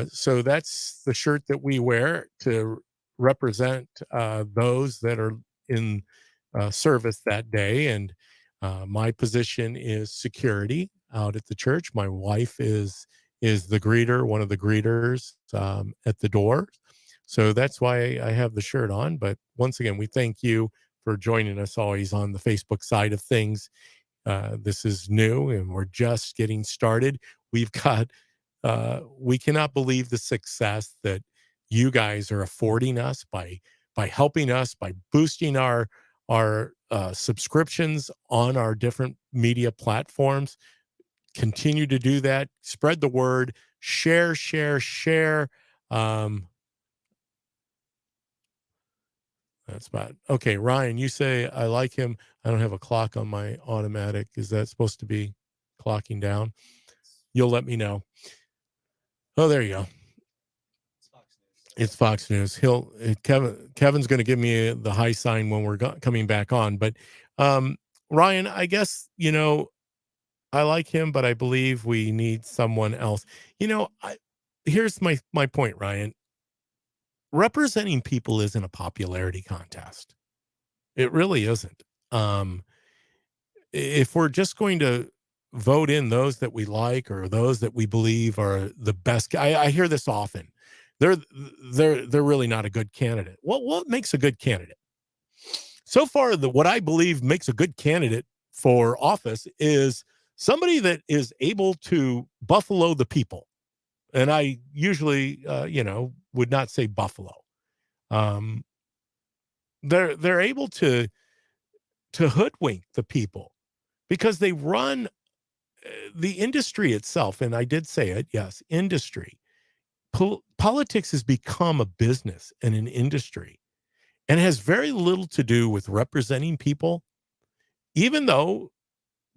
So that's the shirt that we wear to represent those that are in service that day. And my position is security out at the church. My wife is is the greeter, one of the greeters at the door. So that's why I have the shirt on. But once again, we thank you for joining us always on the Facebook side of things. This is new and we're just getting started. We've got, we cannot believe the success that you guys are affording us by helping us, by boosting our subscriptions on our different media platforms. Continue to do that. Spread the word. Share, share, share. That's bad. Okay, Ryan, you say I like him. I don't have a clock on my automatic. Is that supposed to be clocking down? You'll let me know. Oh, there you go. It's Fox News. Kevin's going to give me the high sign when we're coming back on. But Ryan, I guess I like him, but I believe we need someone else. Here's my point, Ryan. Representing people isn't a popularity contest. It really isn't. If we're just going to vote in those that we like or those that we believe are the best, I hear this often. They're really not a good candidate. What makes a good candidate? So far, what I believe makes a good candidate for office is somebody that is able to buffalo the people. And I usually, would not say buffalo. They're able to hoodwink the people because they run the industry itself. And I did say it. Yes. Industry. Politics has become a business and an industry and has very little to do with representing people, even though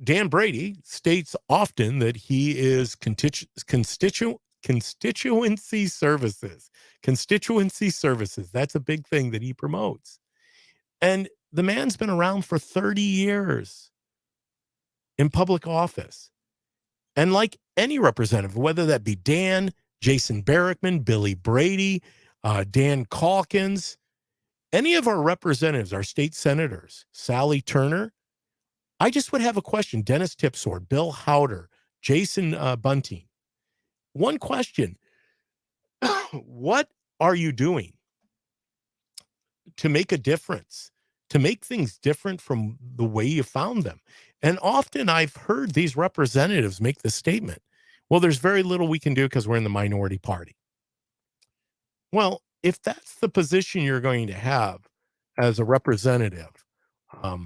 Dan Brady states often that he is constituency services. Constituency services. That's a big thing that he promotes. And the man's been around for 30 years in public office. And like any representative, whether that be Dan, Jason Barrickman, Billy Brady, Dan Calkins, any of our representatives, our state senators, Sally Turner, I just would have a question. Dennis Tipsword, Bill Howder, Jason Bunting. One question. What are you doing to make a difference, to make things different from the way you found them? And often I've heard these representatives make the statement, well, there's very little we can do because we're in the minority party. Well, if that's the position you're going to have as a representative or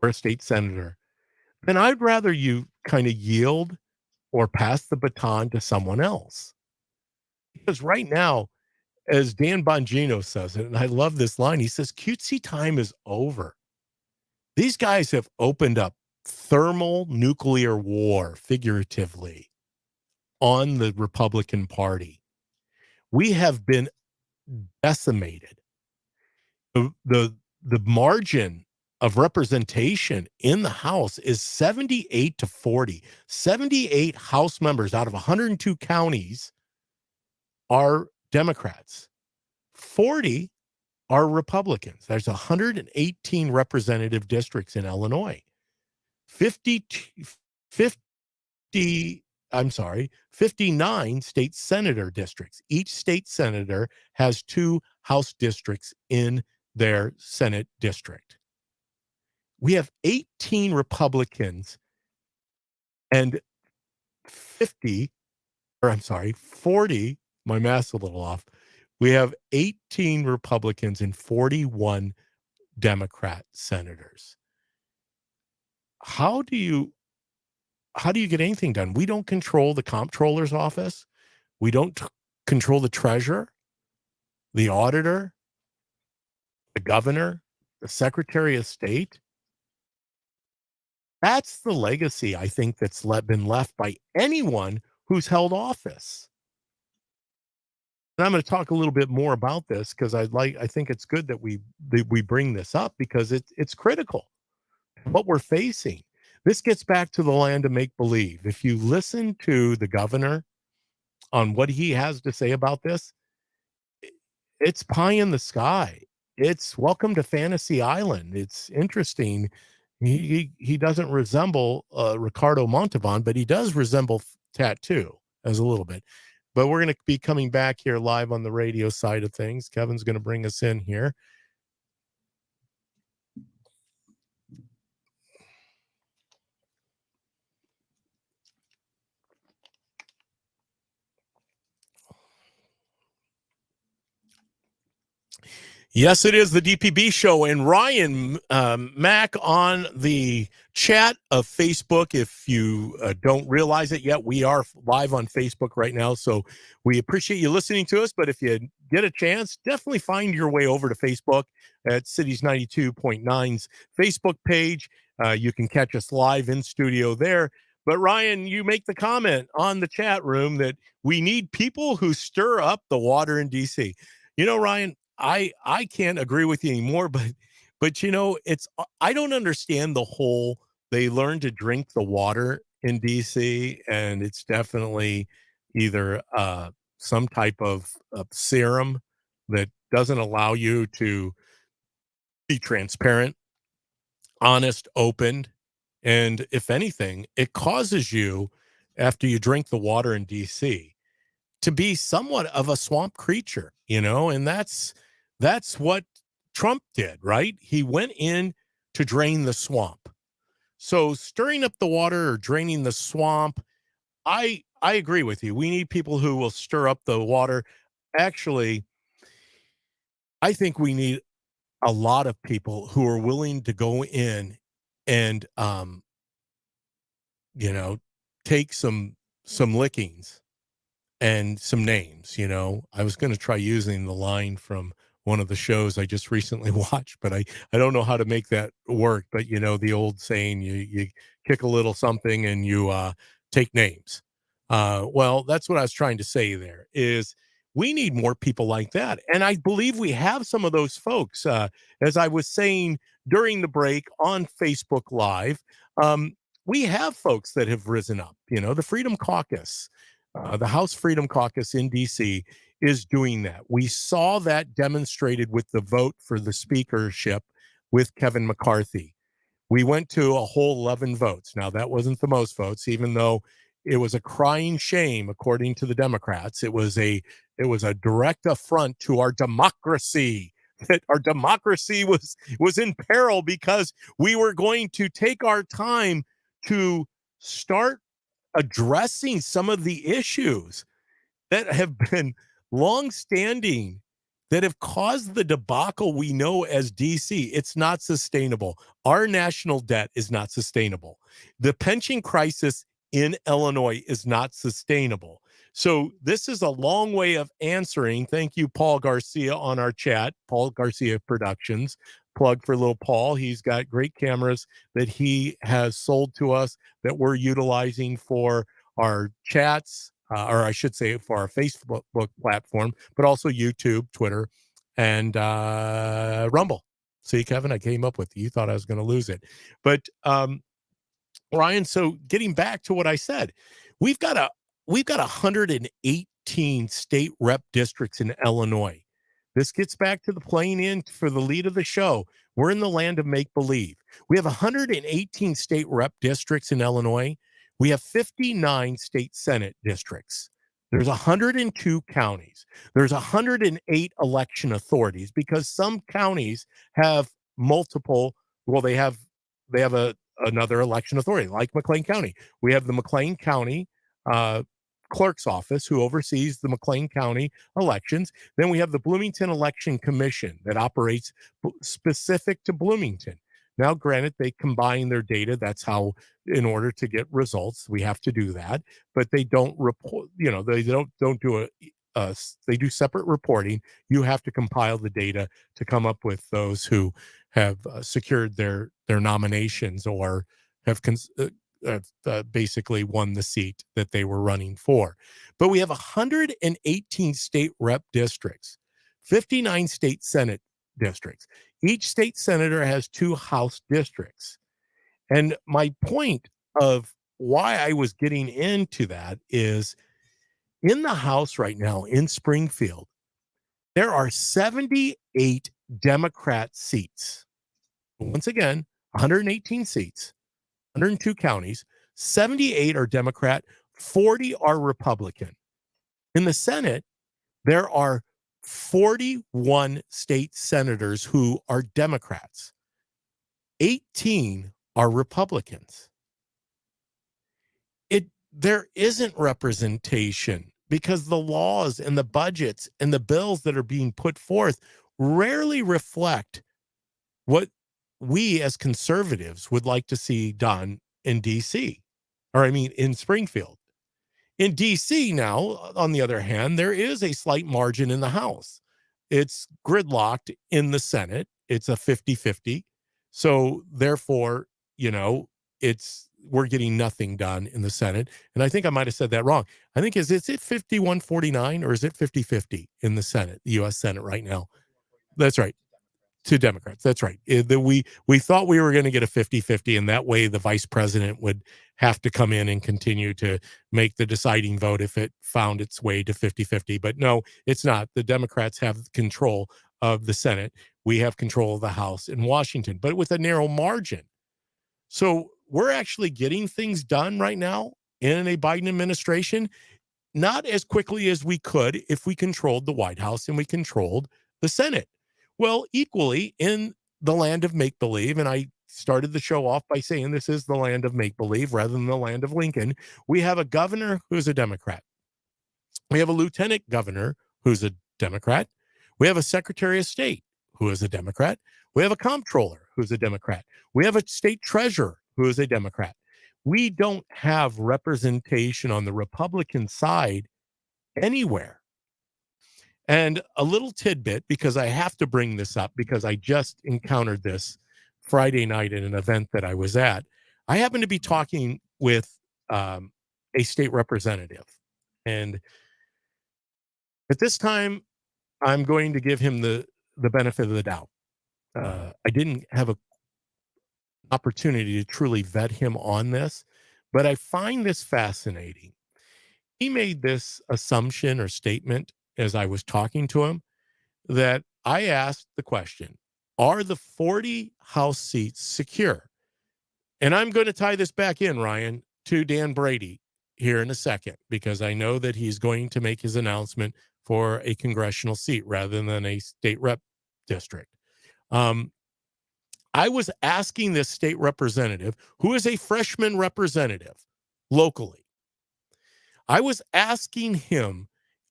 a state senator, then I'd rather you kind of yield or pass the baton to someone else. Because right now, as Dan Bongino says it, and I love this line, he says, cutesy time is over. These guys have opened up thermal nuclear war, figuratively, on the Republican Party. We have been decimated. The margin of representation in the House is 78 to 40. 78 House members out of 102 counties are Democrats. 40 are Republicans. There's 118 representative districts in Illinois. 59 state senator districts. Each state senator has 2 House districts in their Senate district. We have 18 Republicans and 40, my math's a little off. We have 18 Republicans and 41 Democrat senators. How do you get anything done? We don't control the comptroller's office. We don't control the treasurer, the auditor, the governor, the secretary of state. That's the legacy, I think, that's been left by anyone who's held office. And I'm going to talk a little bit more about this because I think it's good that we bring this up because it's critical. What we're facing. This gets back to the land of make believe. If you listen to the governor on what he has to say about this, it's pie in the sky. It's welcome to Fantasy Island. It's interesting. He doesn't resemble Ricardo Montalban, but he does resemble Tattoo. as a little bit. But we're going to be coming back here live on the radio side of things. Kevin's going to bring us in here. Yes, it is the DPB show. And Ryan Mack on the chat of Facebook. If you don't realize it yet, we are live on Facebook right now. So we appreciate you listening to us. But if you get a chance, definitely find your way over to Facebook at Cities 92.9's Facebook page. You can catch us live in studio there. But Ryan, you make the comment on the chat room that we need people who stir up the water in DC. You know, Ryan, I can't agree with you anymore, but you know, I don't understand the whole they learn to drink the water in DC, and it's definitely either some type of serum that doesn't allow you to be transparent, honest, open, and if anything, it causes you after you drink the water in DC to be somewhat of a swamp creature, you know, and that's what Trump did, right? He went in to drain the swamp. So stirring up the water or draining the swamp, I agree with you. We need people who will stir up the water. Actually, I think we need a lot of people who are willing to go in and you know, take some lickings and some names. You know, I was going to try using the line from one of the shows I just recently watched, but I don't know how to make that work. But you know, the old saying, you kick a little something and you take names. Well, that's what I was trying to say there is we need more people like that. And I believe we have some of those folks. As I was saying during the break on Facebook Live, we have folks that have risen up, you know, the Freedom Caucus. The House Freedom Caucus in D.C. is doing that. We saw that demonstrated with the vote for the speakership with Kevin McCarthy. We went to a whole 11 votes. Now, that wasn't the most votes, even though it was a crying shame, according to the Democrats. It was a direct affront to our democracy. That our democracy was in peril because we were going to take our time to start addressing some of the issues that have been longstanding that have caused the debacle we know as DC. It's not sustainable. Our national debt is not sustainable. The pension crisis in Illinois is not sustainable. So this is a long way of answering. Thank you, Paul Garcia, on our chat, Paul Garcia Productions. Plug for little Paul. He's got great cameras that he has sold to us that we're utilizing for our chats, or I should say for our Facebook platform, but also YouTube, Twitter, and Rumble. See, Kevin, I came up with it. You thought I was going to lose it. But Ryan, so getting back to what I said, we've got 118 state rep districts in Illinois. This gets back to the playing in for the lead of the show. We're in the land of make-believe. We have 118 state rep districts in Illinois. We have 59 state senate districts. There's 102 counties. There's 108 election authorities because some counties have multiple, well, they have another election authority, like McLean County. We have the McLean County clerk's office who oversees the McLean County elections. Then we have the Bloomington Election Commission that operates specific to Bloomington. Now, granted, they combine their data. That's how, in order to get results, we have to do that. But they don't report, you know, they don't do they do separate reporting. You have to compile the data to come up with those who have secured their nominations or have basically won the seat that they were running for. But we have 118 state rep districts, 59 state senate districts. Each state senator has 2 House districts. And my point of why I was getting into that is in the House right now in Springfield, there are 78 Democrat seats. Once again, 118 seats, 102 counties, 78 are Democrat, 40 are Republican. In the Senate, there are 41 state senators who are Democrats. 18 are Republicans. There isn't representation because the laws and the budgets and the bills that are being put forth rarely reflect what we as conservatives would like to see done in DC, or I mean in Springfield. In DC now, on the other hand, there is a slight margin in the House. It's gridlocked in the Senate. It's a 50-50. So therefore, you know, we're getting nothing done in the Senate. And I think I might have said that wrong. I think is it 51-49 or is it 50-50 in the Senate, the US Senate right now? That's right. To Democrats. That's right. We thought we were going to get a 50-50, and that way the vice president would have to come in and continue to make the deciding vote if it found its way to 50-50. But no, it's not. The Democrats have control of the Senate. We have control of the House in Washington, but with a narrow margin. So we're actually getting things done right now in a Biden administration, not as quickly as we could if we controlled the White House and we controlled the Senate. Well, equally in the land of make believe, and I started the show off by saying this is the land of make believe rather than the land of Lincoln. We have a governor who's a Democrat. We have a lieutenant governor who's a Democrat. We have a secretary of state who is a Democrat. We have a comptroller who's a Democrat. We have a state treasurer who is a Democrat. We don't have representation on the Republican side anywhere. And a little tidbit, because I have to bring this up because I just encountered this Friday night at an event that I was at. I happened to be talking with a state representative. And at this time, I'm going to give him the benefit of the doubt. I didn't have an opportunity to truly vet him on this, but I find this fascinating. He made this assumption or statement as I was talking to him that I asked the question, are the 40 House seats secure? And I'm going to tie this back in, Ryan, to Dan Brady here in a second, because I know that he's going to make his announcement for a congressional seat rather than a state rep district. I was asking this state representative, who is a freshman representative locally, I was asking him,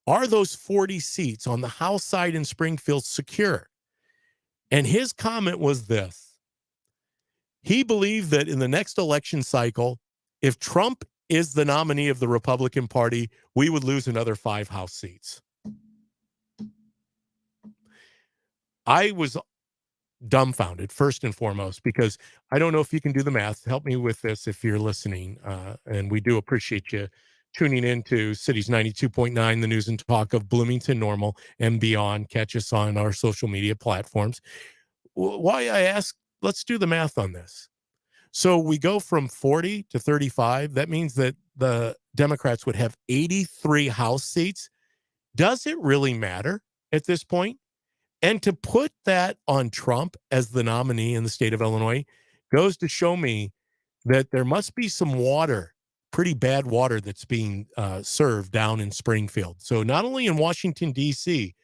are those 40 seats on the House side in Springfield secure? And his comment was this. He believed that in the next election cycle, if Trump is the nominee of the Republican Party, we would lose another 5 House seats. I was dumbfounded, first and foremost, because I don't know if you can do the math. Help me with this if you're listening. And we do appreciate you tuning in to Cities 92.9, the news and talk of Bloomington Normal and beyond. Catch us on our social media platforms. Why I ask, let's do the math on this. So we go from 40 to 35. That means that the Democrats would have 83 House seats. Does it really matter at this point? And to put that on Trump as the nominee in the state of Illinois goes to show me that there must be some water, pretty bad water that's being served down in Springfield. So not only in Washington, D.C.,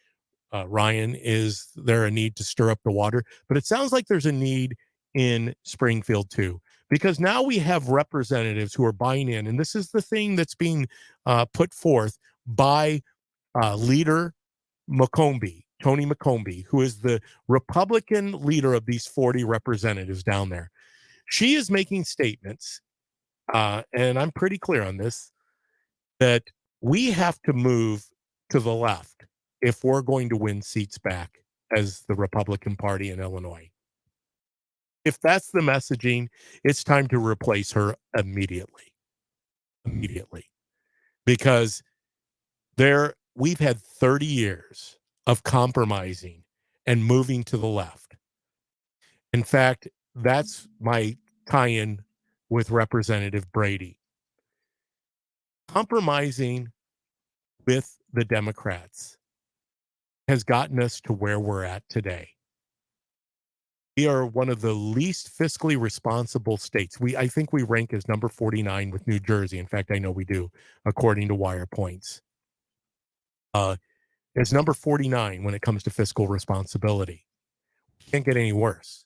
Ryan, is there a need to stir up the water, but it sounds like there's a need in Springfield too, because now we have representatives who are buying in. And this is the thing that's being put forth by leader Tony McCombie, who is the Republican leader of these 40 representatives down there. She is making statements, and I'm pretty clear on this, that we have to move to the left if we're going to win seats back as the Republican Party in Illinois. If that's the messaging, it's time to replace her immediately. Immediately. Because we've had 30 years of compromising and moving to the left. In fact, that's my tie-in with Representative Brady. Compromising with the Democrats has gotten us to where we're at today. We are one of the least fiscally responsible states. I think we rank as number 49 with New Jersey. In fact, I know we do, according to Wire Points. It's number 49 when it comes to fiscal responsibility. Can't get any worse.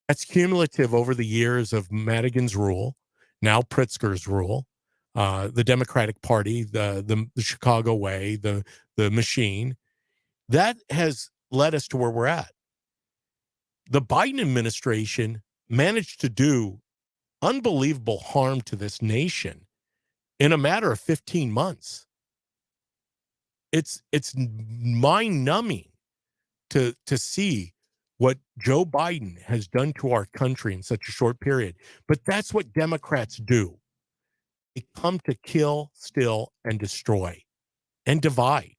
That's cumulative over the years of Madigan's rule, now Pritzker's rule, the Democratic Party, the Chicago way, the machine. That has led us to where we're at. The Biden administration managed to do unbelievable harm to this nation in a matter of 15 months. It's mind-numbing to see what Joe Biden has done to our country in such a short period. But that's what Democrats do. They come to kill, steal, and destroy and divide.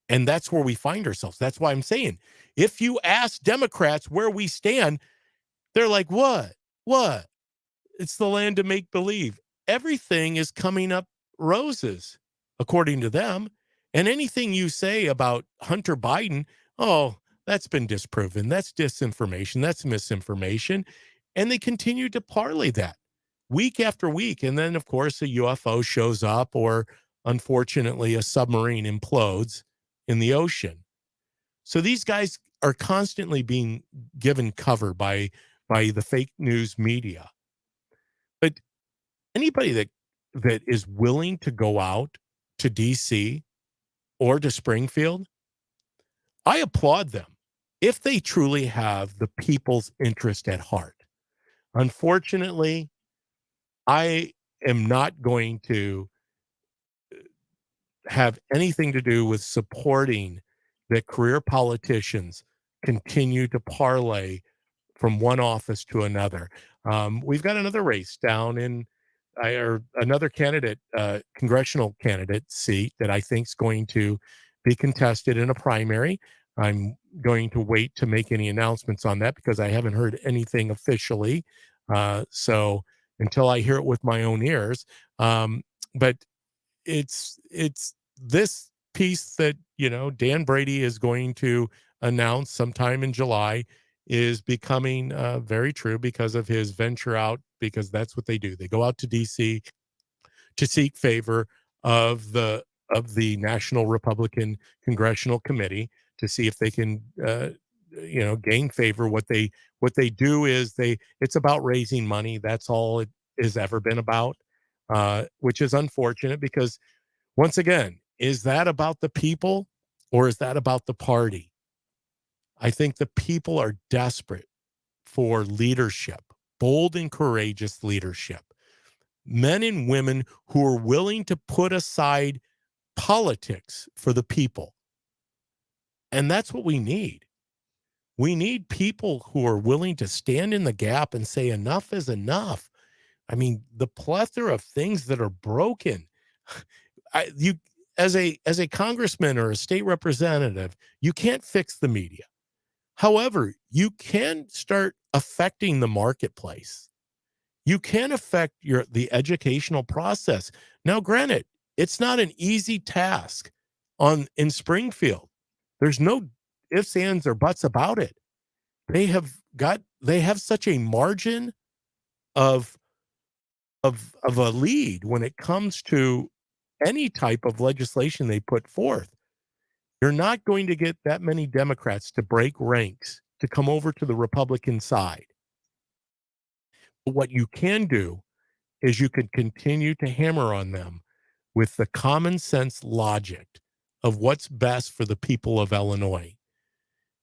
And that's where we find ourselves. That's why I'm saying, if you ask Democrats where we stand, they're like, what? What? It's the land of make believe. Everything is coming up roses, according to them. And anything you say about Hunter Biden, oh, that's been disproven. That's disinformation. That's misinformation. And they continue to parlay that week after week. And then, of course, a UFO shows up, or unfortunately, a submarine implodes in the ocean. So these guys are constantly being given cover by the fake news media. But anybody that is willing to go out to DC or to Springfield, I applaud them if they truly have the people's interest at heart. Unfortunately, I am not going to have anything to do with supporting that career politicians continue to parlay from one office to another. We've got another race down in, or another candidate, congressional candidate seat that I think is going to be contested in a primary. I'm going to wait to make any announcements on that because I haven't heard anything officially. So until I hear it with my own ears, but it's this piece that, Dan Brady is going to announce sometime in July is becoming very true because of his venture out, because that's what they do. They go out to DC to seek favor of the National Republican Congressional Committee to see if they can gain favor. What they do is it's about raising money. That's all it has ever been about, which is unfortunate because, once again, is that about the people or is that about the party? I think the people are desperate for leadership, bold and courageous leadership, men and women who are willing to put aside politics for the people. And that's what we need. We need people who are willing to stand in the gap and say enough is enough. I mean, the plethora of things that are broken. You as a congressman or a state representative, you can't fix the media. However, you can start affecting the marketplace. You can affect the educational process. Now, granted, it's not an easy task in Springfield. There's no ifs, ands, or buts about it. They have such a margin of a lead when it comes to any type of legislation they put forth. You're not going to get that many Democrats to break ranks to come over to the Republican side. But what you can do is you can continue to hammer on them with the common sense logic of what's best for the people of Illinois.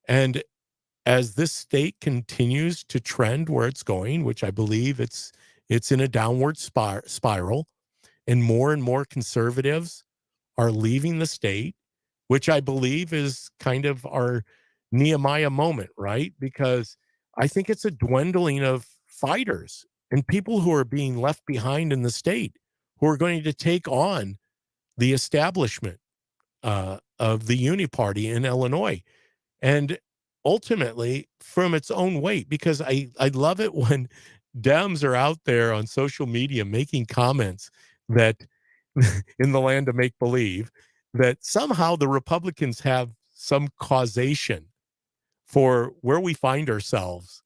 And as this state continues to trend where it's going, which I believe it's in a downward spiral, and more conservatives are leaving the state, which I believe is kind of our Nehemiah moment, right? Because I think it's a dwindling of fighters and people who are being left behind in the state, who are going to take on the establishment of the Uni Party in Illinois. And ultimately, from its own weight, because I love it when Dems are out there on social media making comments that in the land of make believe that somehow the Republicans have some causation for where we find ourselves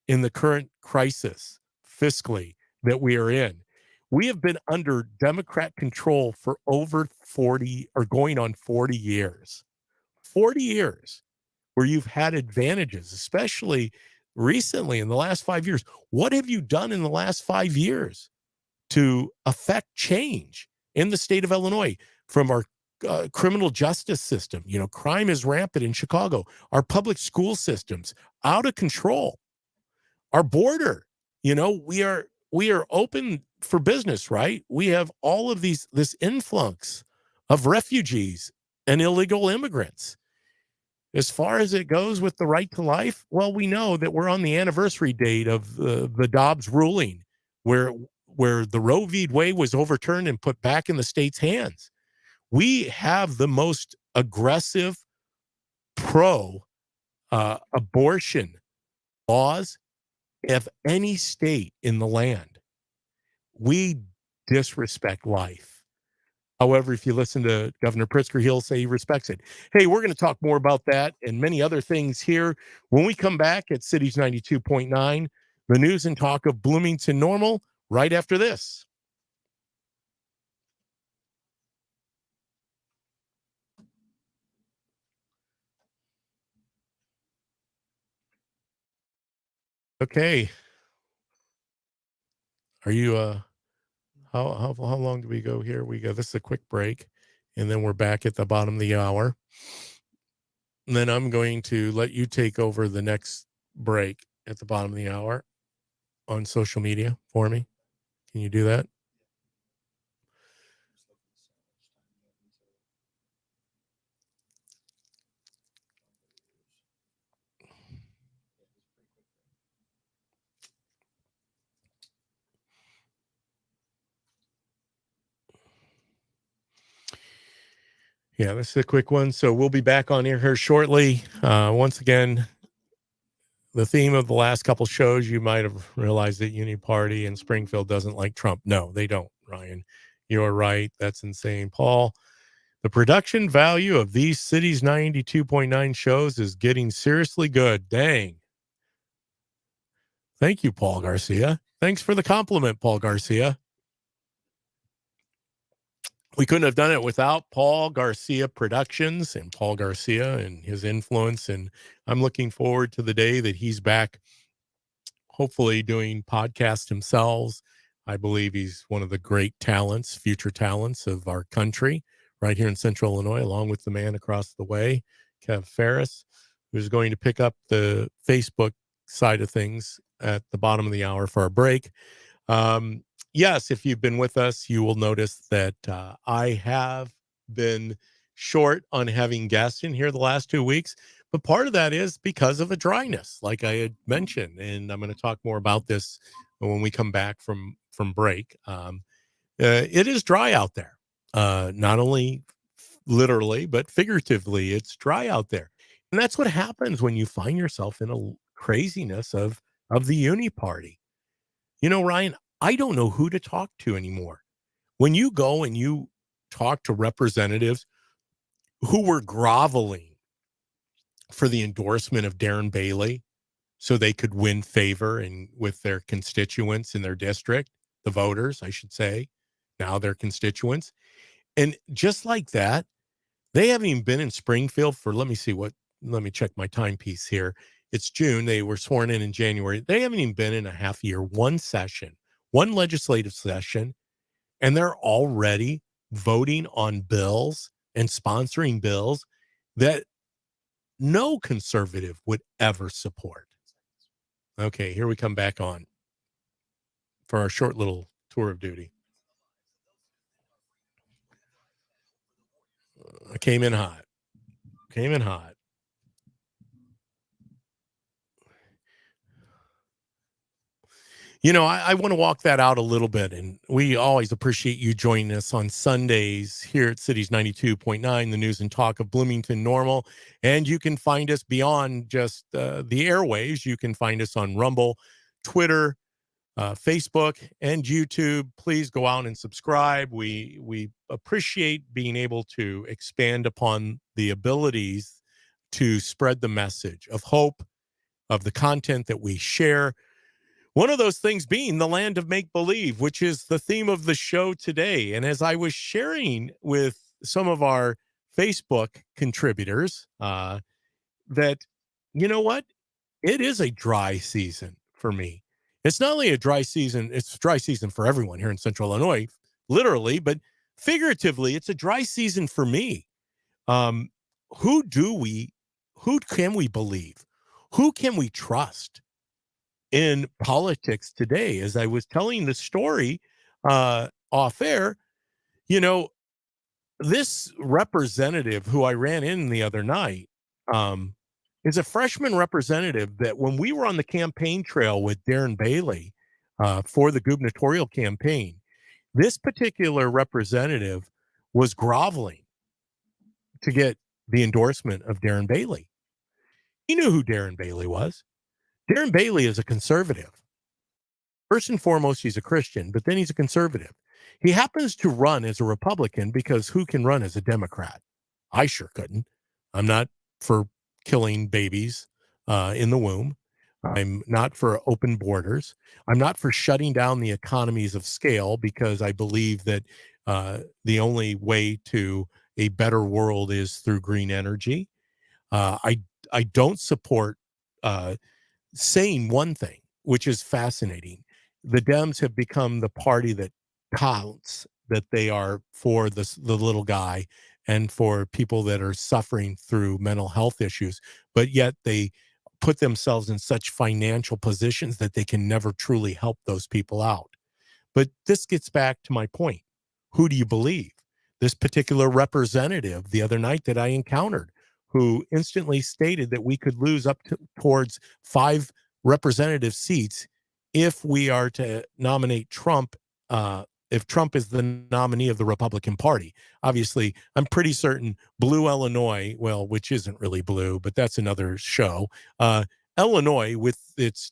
in the current crisis fiscally that we are in. We have been under Democrat control for over 40 or going on 40 years. 40 years where you've had advantages, especially recently in the last 5 years. What have you done in the last 5 years to affect change in the state of Illinois from our criminal justice system? You know, crime is rampant in Chicago. Our public school systems out of control. Our border, you know, we are open for business, right? We have all of this influx of refugees and illegal immigrants. As far as it goes with the right to life, well, we know that we're on the anniversary date of the Dobbs ruling, where the Roe v. Wade was overturned and put back in the state's hands. We have the most aggressive pro abortion laws of any state in the land. We disrespect life. However, if you listen to Governor Pritzker, he'll say he respects it. Hey, we're going to talk more about that and many other things here when we come back at Cities 92.9, the news and talk of Bloomington Normal, right after this. Okay. Are you how long do we go here? We go, this is a quick break, and then we're back at the bottom of the hour. And then I'm going to let you take over the next break at the bottom of the hour on social media for me. Can you do that? Yeah, this is a quick one. So we'll be back on here shortly. Once again, the theme of the last couple shows, you might have realized that Uni Party in Springfield doesn't like Trump. No, they don't, Ryan. You're right. That's insane. Paul, the production value of these Cities 92.9 shows is getting seriously good. Dang. Thank you, Paul Garcia. Thanks for the compliment, Paul Garcia. We couldn't have done it without Paul Garcia Productions and Paul Garcia and his influence. And I'm looking forward to the day that he's back, hopefully doing podcasts himself. I believe he's one of the great talents, future talents of our country right here in Central Illinois, along with the man across the way, Kev Ferris, who's going to pick up the Facebook side of things at the bottom of the hour for our break. Yes, if you've been with us, you will notice that I have been short on having guests in here the last 2 weeks. But part of that is because of a dryness, like I had mentioned, and I'm going to talk more about this when we come back from break. It is dry out there, not only literally but figuratively. It's dry out there, and that's what happens when you find yourself in a craziness of the uni party. You know, Ryan, I don't know who to talk to anymore. When you go and you talk to representatives who were groveling for the endorsement of Darren Bailey so they could win favor and with their constituents in their district, the voters, I should say, now their constituents. And just like that, they haven't even been in Springfield for, let me check my timepiece here. It's June. They were sworn in January. They haven't even been in a half year, one session, one legislative session, and they're already voting on bills and sponsoring bills that no conservative would ever support. Okay, here we come back on for our short little tour of duty. I came in hot. Came in hot. You know, I want to walk that out a little bit. And we always appreciate you joining us on Sundays here at Cities 92.9, the news and talk of Bloomington Normal. And you can find us beyond just the airways. You can find us on Rumble, Twitter, Facebook, and YouTube. Please go out and subscribe. We appreciate being able to expand upon the abilities to spread the message of hope, of the content that we share. One of those things being the land of make believe, which is the theme of the show today. And as I was sharing with some of our Facebook contributors, that, you know what? It is a dry season for me. It's not only a dry season, it's a dry season for everyone here in Central Illinois, literally, but figuratively, it's a dry season for me. Um, who do we, who can we believe? Who can we trust in politics today? As I was telling the story off air, you know, this representative who I ran in the other night um, is a freshman representative that when we were on the campaign trail with Darren Bailey for the gubernatorial campaign, this particular representative was groveling to get the endorsement of Darren Bailey. He knew who Darren Bailey was. Darren Bailey is a conservative. First and foremost, he's a Christian, but then he's a conservative. He happens to run as a Republican because who can run as a Democrat? I sure couldn't. I'm not for killing babies in the womb. I'm not for open borders. I'm not for shutting down the economies of scale because I believe that the only way to a better world is through green energy. I don't support saying one thing, which is fascinating. The Dems have become the party that counts, that they are for the little guy and for people that are suffering through mental health issues, but yet they put themselves in such financial positions that they can never truly help those people out. But this gets back to my point. Who do you believe? This particular representative the other night that I encountered, who instantly stated that we could lose up to towards 5 representative seats if we are to nominate Trump, if Trump is the nominee of the Republican Party. Obviously, I'm pretty certain blue Illinois, well, which isn't really blue, but that's another show. Illinois, with its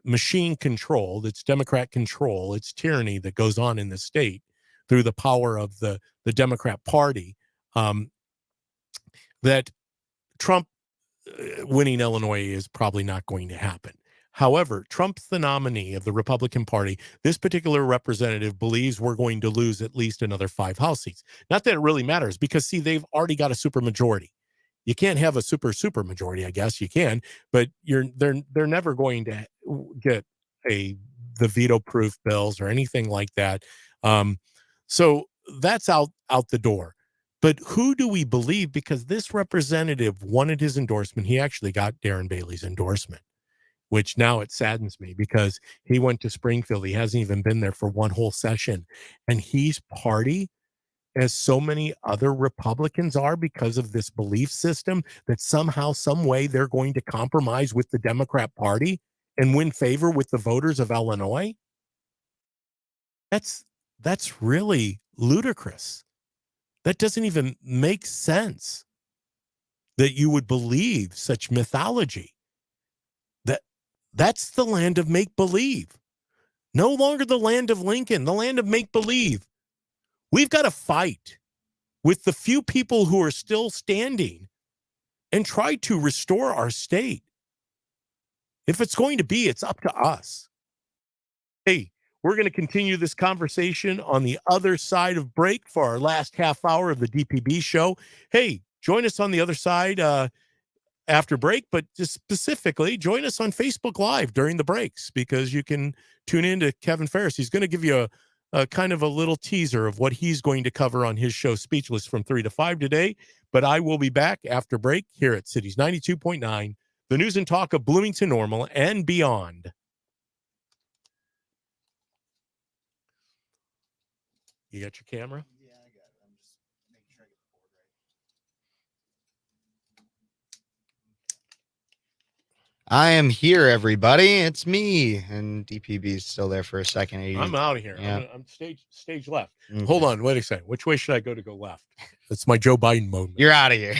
machine control, its Democrat control, its tyranny that goes on in the state through the power of the Democrat Party, that Trump winning Illinois is probably not going to happen. However, Trump's the nominee of the Republican Party. This particular representative believes we're going to lose at least another 5 House seats. Not that it really matters because, see, they've already got a supermajority. You can't have a super majority, I guess you can, but they're never going to get the veto-proof bills or anything like that. So that's out the door. But who do we believe? Because this representative wanted his endorsement. He actually got Darren Bailey's endorsement, which now it saddens me because he went to Springfield. He hasn't even been there for one whole session. And he's party, as so many other Republicans are, because of this belief system that somehow, some way they're going to compromise with the Democrat Party and win favor with the voters of Illinois. That's really ludicrous. That doesn't even make sense that you would believe such mythology. That's the land of make-believe. No longer the land of Lincoln, the land of make-believe. We've got to fight with the few people who are still standing and try to restore our state. If it's going to be, it's up to us. Hey, we're going to continue this conversation on the other side of break for our last half hour of the DPB show. Hey, join us on the other side after break, but just specifically join us on Facebook Live during the breaks because you can tune in to Kevin Ferris. He's going to give you a kind of a little teaser of what he's going to cover on his show Speechless from 3 to 5 today. But I will be back after break here at Cities 92.9, the news and talk of Bloomington Normal and beyond. You got your camera? Yeah, I got it. I'm just making sure I get the board right. I am here, everybody. It's me. And DPB's still there for a second. I'm out of here. Yeah. I'm stage left. Okay. Hold on. Wait a second. Which way should I go to go left? That's my Joe Biden moment. You're out of here.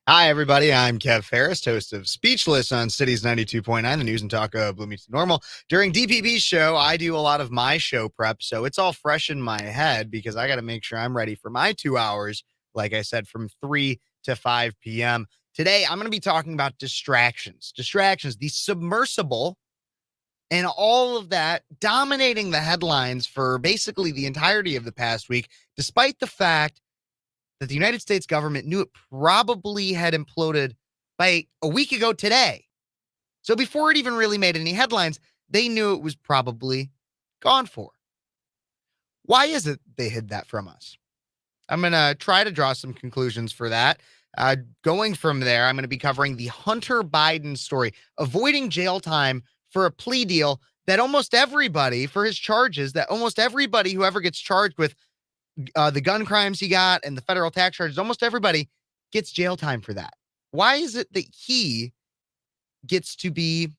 Hi, everybody. I'm Kev Ferris, host of Speechless on Cities 92.9, the news and talk of Bloomington Normal. During DPB's show, I do a lot of my show prep, so it's all fresh in my head because I got to make sure I'm ready for my 2 hours, like I said, from 3 to 5 p.m. Today, I'm going to be talking about distractions, the submersible, and all of that dominating the headlines for basically the entirety of the past week, despite the fact that the United States government knew it probably had imploded by a week ago today. So before it even really made any headlines, they knew it was probably gone for. Why is it they hid that from us? I'm going to try to draw some conclusions for that. Going from there, I'm going to be covering the Hunter Biden story, avoiding jail time for a plea deal that almost everybody, for his charges, that almost everybody who ever gets charged with the gun crimes he got and the federal tax charges, almost everybody gets jail time for that. Why is it that he gets to be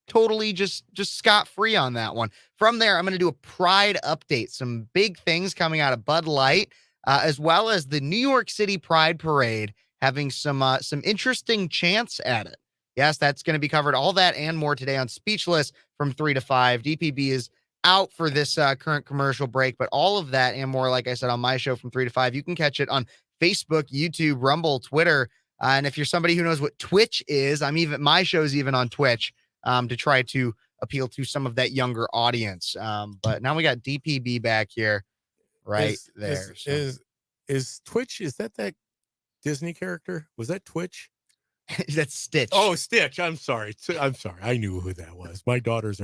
totally just scot-free on that one? From there, I'm going to do a Pride update, some big things coming out of Bud Light, as well as the New York City Pride Parade having some interesting chants at it. Yes, that's going to be covered, all that and more today on Speechless from 3 to 5. DPB is out for this current commercial break, but all of that and more, like I said, on my show from 3 to 5. You can catch it on Facebook, YouTube, Rumble, Twitter, and if you're somebody who knows what Twitch is, my show's even on Twitch to try to appeal to some of that younger audience. But now we got DPB back here, there. Is Twitch? Is that Disney character? Was that Twitch? That's Stitch. Oh, Stitch. I'm sorry. I knew who that was. My daughters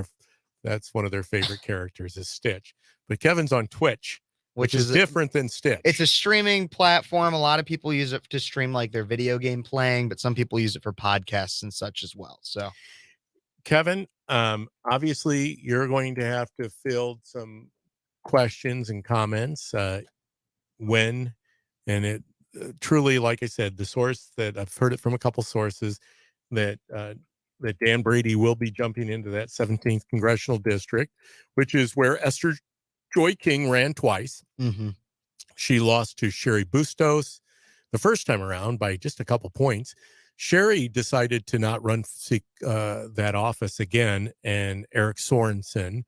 that's one of their favorite characters is Stitch. But Kevin's on Twitch, which is different than Stitch. It's a streaming platform. A lot of people use it to stream like their video game playing, but some people use it for podcasts and such as well. So, Kevin, obviously you're going to have to field some questions and comments when, and it truly, like I said, the source that I've heard it from a couple sources that Dan Brady will be jumping into that 17th congressional district, which is where Esther Joy King ran twice. Mm-hmm. She lost to Sherry Bustos the first time around by just a couple points. Sherry decided to not run that office again, and Eric Sorensen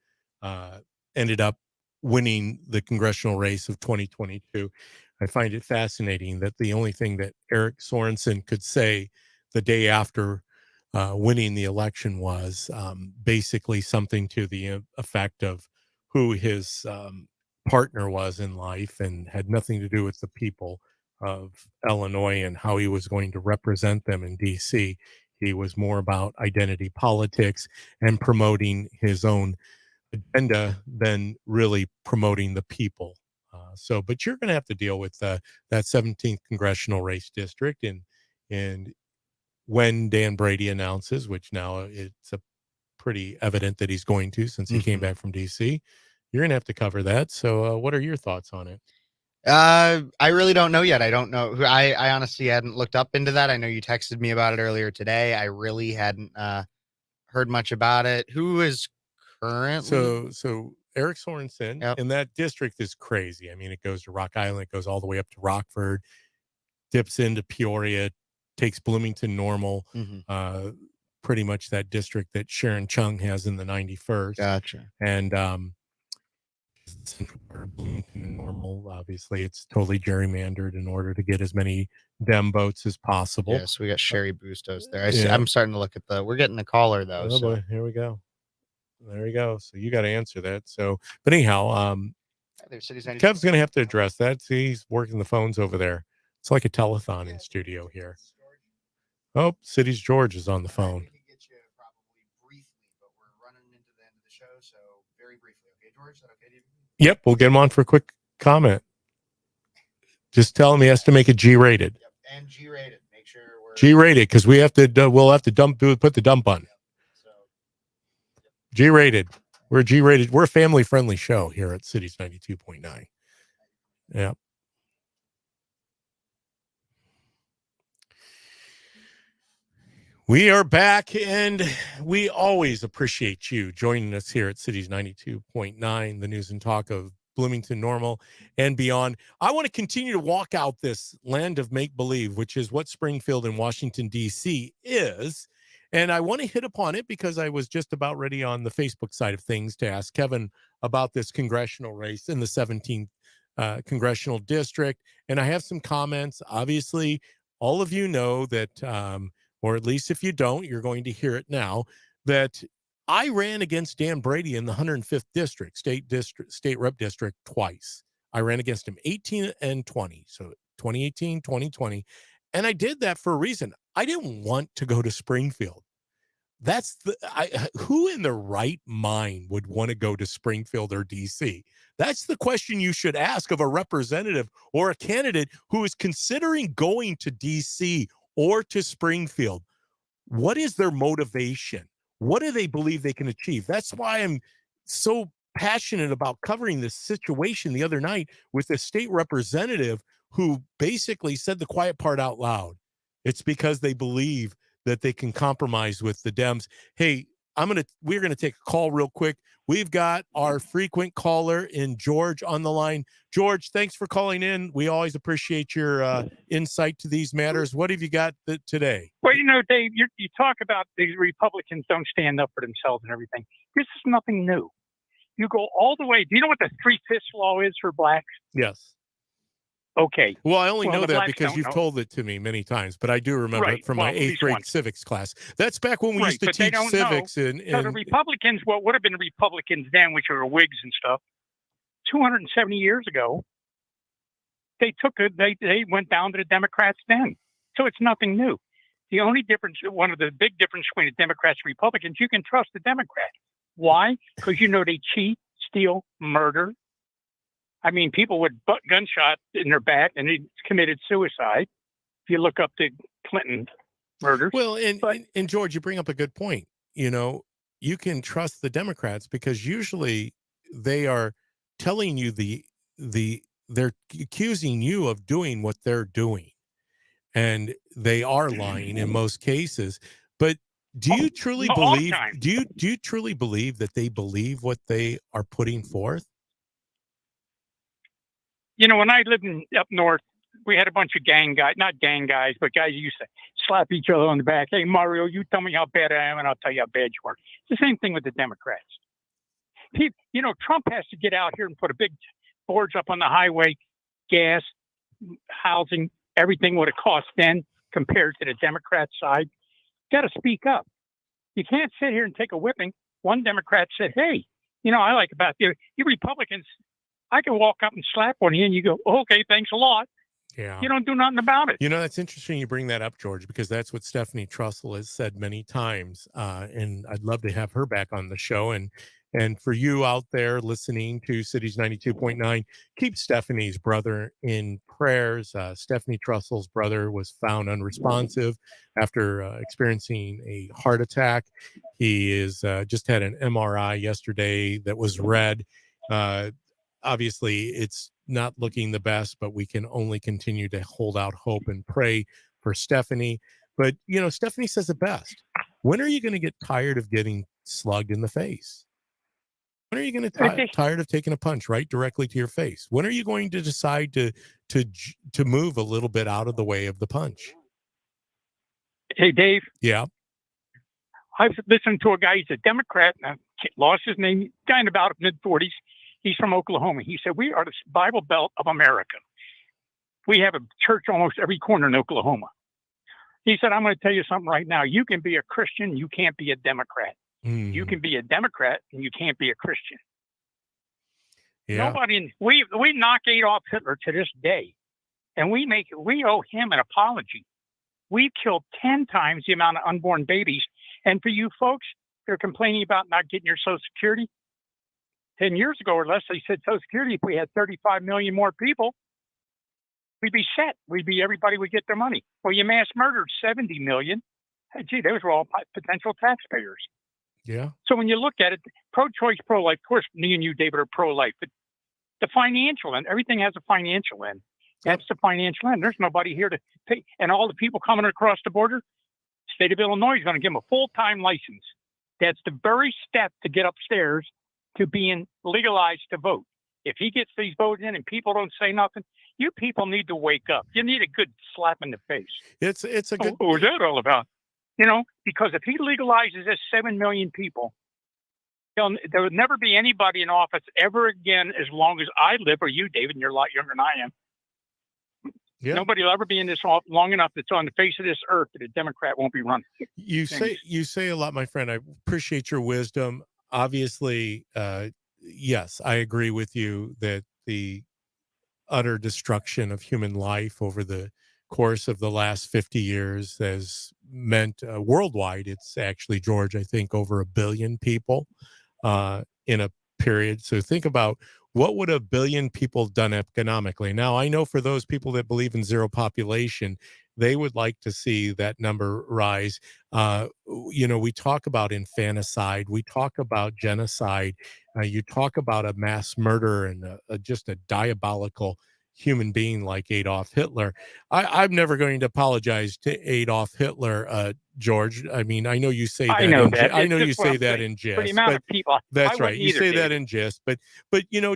ended up winning the congressional race of 2022. I find it fascinating that the only thing that Eric Sorensen could say the day after winning the election was basically something to the effect of who his partner was in life and had nothing to do with the people of Illinois and how he was going to represent them in DC. He was more about identity politics and promoting his own agenda than really promoting the people. But you're going to have to deal with that 17th congressional race district, and when Dan Brady announces, which now it's pretty evident that he's going to, since he came back from DC, you're going to have to cover that. So, what are your thoughts on it? I really don't know yet. I don't know. I honestly hadn't looked up into that. I know you texted me about it earlier today. I really hadn't heard much about it. Who is currently? So Eric Sorensen, Yep. And that district is crazy. I mean, it goes to Rock Island, it goes all the way up to Rockford, dips into Peoria, takes Bloomington Normal, pretty much that district that Sharon Chung has in the 91st. Gotcha. And central part of Bloomington Normal, obviously, it's totally gerrymandered in order to get as many Dem votes as possible. Yeah, so we got Sherry Bustos there. I'm starting to look at we're getting a caller though. Oh, boy, here we go. There you go. So you got to answer that. So, but anyhow, Kev's going to have to address that. See, he's working the phones over there. It's like a telethon in studio here. Oh, City's George is on the phone. I can get you probably briefly, but we're running into the end of the show, so very briefly. Okay, George, is that okay, dude? Yep, we'll get him on for a quick comment. Just tell him he has to make it G-rated. Yep, and G-rated. Make sure we're G-rated because we'll have to put the dump on. G-rated. We're G-rated. We're a family-friendly show here at Cities 92.9. Yeah. We are back, and we always appreciate you joining us here at Cities 92.9, the news and talk of Bloomington Normal and beyond. I want to continue to walk out this land of make-believe, which is what Springfield and Washington, D.C. is. And I want to hit upon it because I was just about ready on the Facebook side of things to ask Kevin about this congressional race in the 17th congressional district. And I have some comments. Obviously, all of you know that, or at least if you don't, you're going to hear it now, that I ran against Dan Brady in the 105th state rep district twice. I ran against him 18 and 20. So 2018, 2020. And I did that for a reason. I didn't want to go to Springfield. Who in their right mind would want to go to Springfield or DC? That's the question you should ask of a representative or a candidate who is considering going to DC or to Springfield. What is their motivation? What do they believe they can achieve? That's why I'm so passionate about covering this situation the other night with a state representative who basically said the quiet part out loud. It's because they believe that they can compromise with the Dems. Hey, we're going to take a call real quick. We've got our frequent caller in George on the line. George, thanks for calling in. We always appreciate your insight to these matters. What have you got today? Well, Dave, you talk about the Republicans don't stand up for themselves and everything. This is nothing new. You go all the way. Do you know what the 3/5 law is for blacks? Yes. Okay. Well, I only know that because you've told it to me many times, but I do remember it from my 8th grade civics class. That's back when we used to teach civics. So the Republicans, what would have been Republicans then, which were Whigs and stuff, 270 years ago, they went down to the Democrats then. So it's nothing new. The only difference, one of the big difference between the Democrats and Republicans, you can trust the Democrats. Why? Because they cheat, steal, murder. I mean, people with gunshot in their back and they committed suicide. If you look up the Clinton murders. Well, and George, you bring up a good point. You can trust the Democrats because usually they are telling you they're accusing you of doing what they're doing. And they are lying in most cases. But do you truly believe that they believe what they are putting forth? When I lived up north, we had a bunch of not gang guys, but guys who used to slap each other on the back. Hey, Mario, you tell me how bad I am, and I'll tell you how bad you are. It's the same thing with the Democrats. Trump has to get out here and put a big boards up on the highway, gas, housing, everything would have cost then compared to the Democrat side. Got to speak up. You can't sit here and take a whipping. One Democrat said, hey, I like about you Republicans, I can walk up and slap one of you and you go, okay, thanks a lot. Yeah. You don't do nothing about it. That's interesting you bring that up, George, because that's what Stephanie Trussell has said many times. And I'd love to have her back on the show. And for you out there listening to Cities 92.9, keep Stephanie's brother in prayers. Stephanie Trussell's brother was found unresponsive after experiencing a heart attack. He is just had an MRI yesterday that was read. Obviously, it's not looking the best, but we can only continue to hold out hope and pray for Stephanie. But, Stephanie says it best. When are you going to get tired of getting slugged in the face? When are you going to get tired of taking a punch right directly to your face? When are you going to decide to move a little bit out of the way of the punch? Hey, Dave. Yeah. I've listened to a guy, he's a Democrat, and I lost his name, guy in about mid-40s. He's from Oklahoma. He said, we are the Bible Belt of America. We have a church almost every corner in Oklahoma. He said, I'm going to tell you something right now. You can be a Christian. You can't be a Democrat. You can be a Democrat and you can't be a Christian. Yeah. We knock Adolf Hitler to this day, and we owe him an apology. We've killed 10 times the amount of unborn babies. And for you folks, they're complaining about not getting your Social Security. 10 years ago or less, they said Social Security, if we had 35 million more people, we'd be set. Everybody would get their money. Well, you mass murdered 70 million. Gee, those were all potential taxpayers. Yeah. So when you look at it, pro-choice, pro-life, of course, me and you, David, are pro-life, but the financial end, everything has a financial end. That's the financial end. There's nobody here to pay. And all the people coming across the border, state of Illinois is going to give them a full-time license. That's the very step to get upstairs to being legalized to vote. If he gets these votes in and people don't say nothing, you people need to wake up. You need a good slap in the face. It's a good. What was that all about? Because if he legalizes this 7 million people, there would never be anybody in office ever again as long as I live, or you, David, and you're a lot younger than I am. Yeah. Nobody will ever be in this long enough that's on the face of this earth that a Democrat won't be running. You say a lot, my friend. I appreciate your wisdom. Obviously, yes, I agree with you that the utter destruction of human life over the course of the last 50 years has meant worldwide, it's actually, George, I think over 1 billion people in a period. So think about what would 1 billion people done economically. Now, I know for those people that believe in zero population, they would like to see that number rise. We talk about infanticide, we talk about genocide, you talk about a mass murder and just a diabolical human being like Adolf Hitler. I'm never going to apologize to Adolf Hitler, George. I mean, I know you say that. I know that. I know It's you just what say I'm that saying. in For the jest, amount but of people, that's I right. wouldn't You either, say that David. in jest, but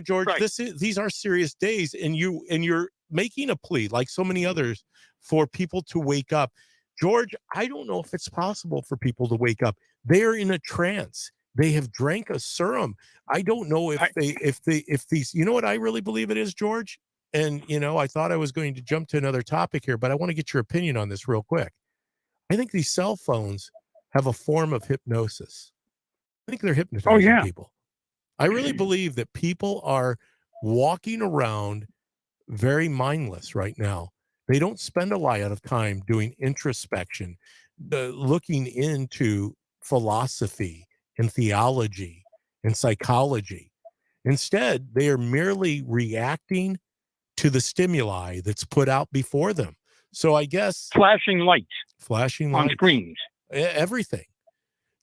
George, Right. these are serious days, and you're making a plea, like so many others, for people to wake up. George, I don't know if it's possible for people to wake up. They're in a trance. They have drank a serum. I don't know if these, you know what I really believe it is, George? And, I thought I was going to jump to another topic here, but I want to get your opinion on this real quick. I think these cell phones have a form of hypnosis. I think they're Oh, hypnotizing yeah. people. I really believe that people are walking around very mindless right now. They don't spend a lot of time doing introspection, looking into philosophy and theology and psychology. Instead, they are merely reacting to the stimuli that's put out before them. So I guess Flashing lights flashing on lights, screens. everything.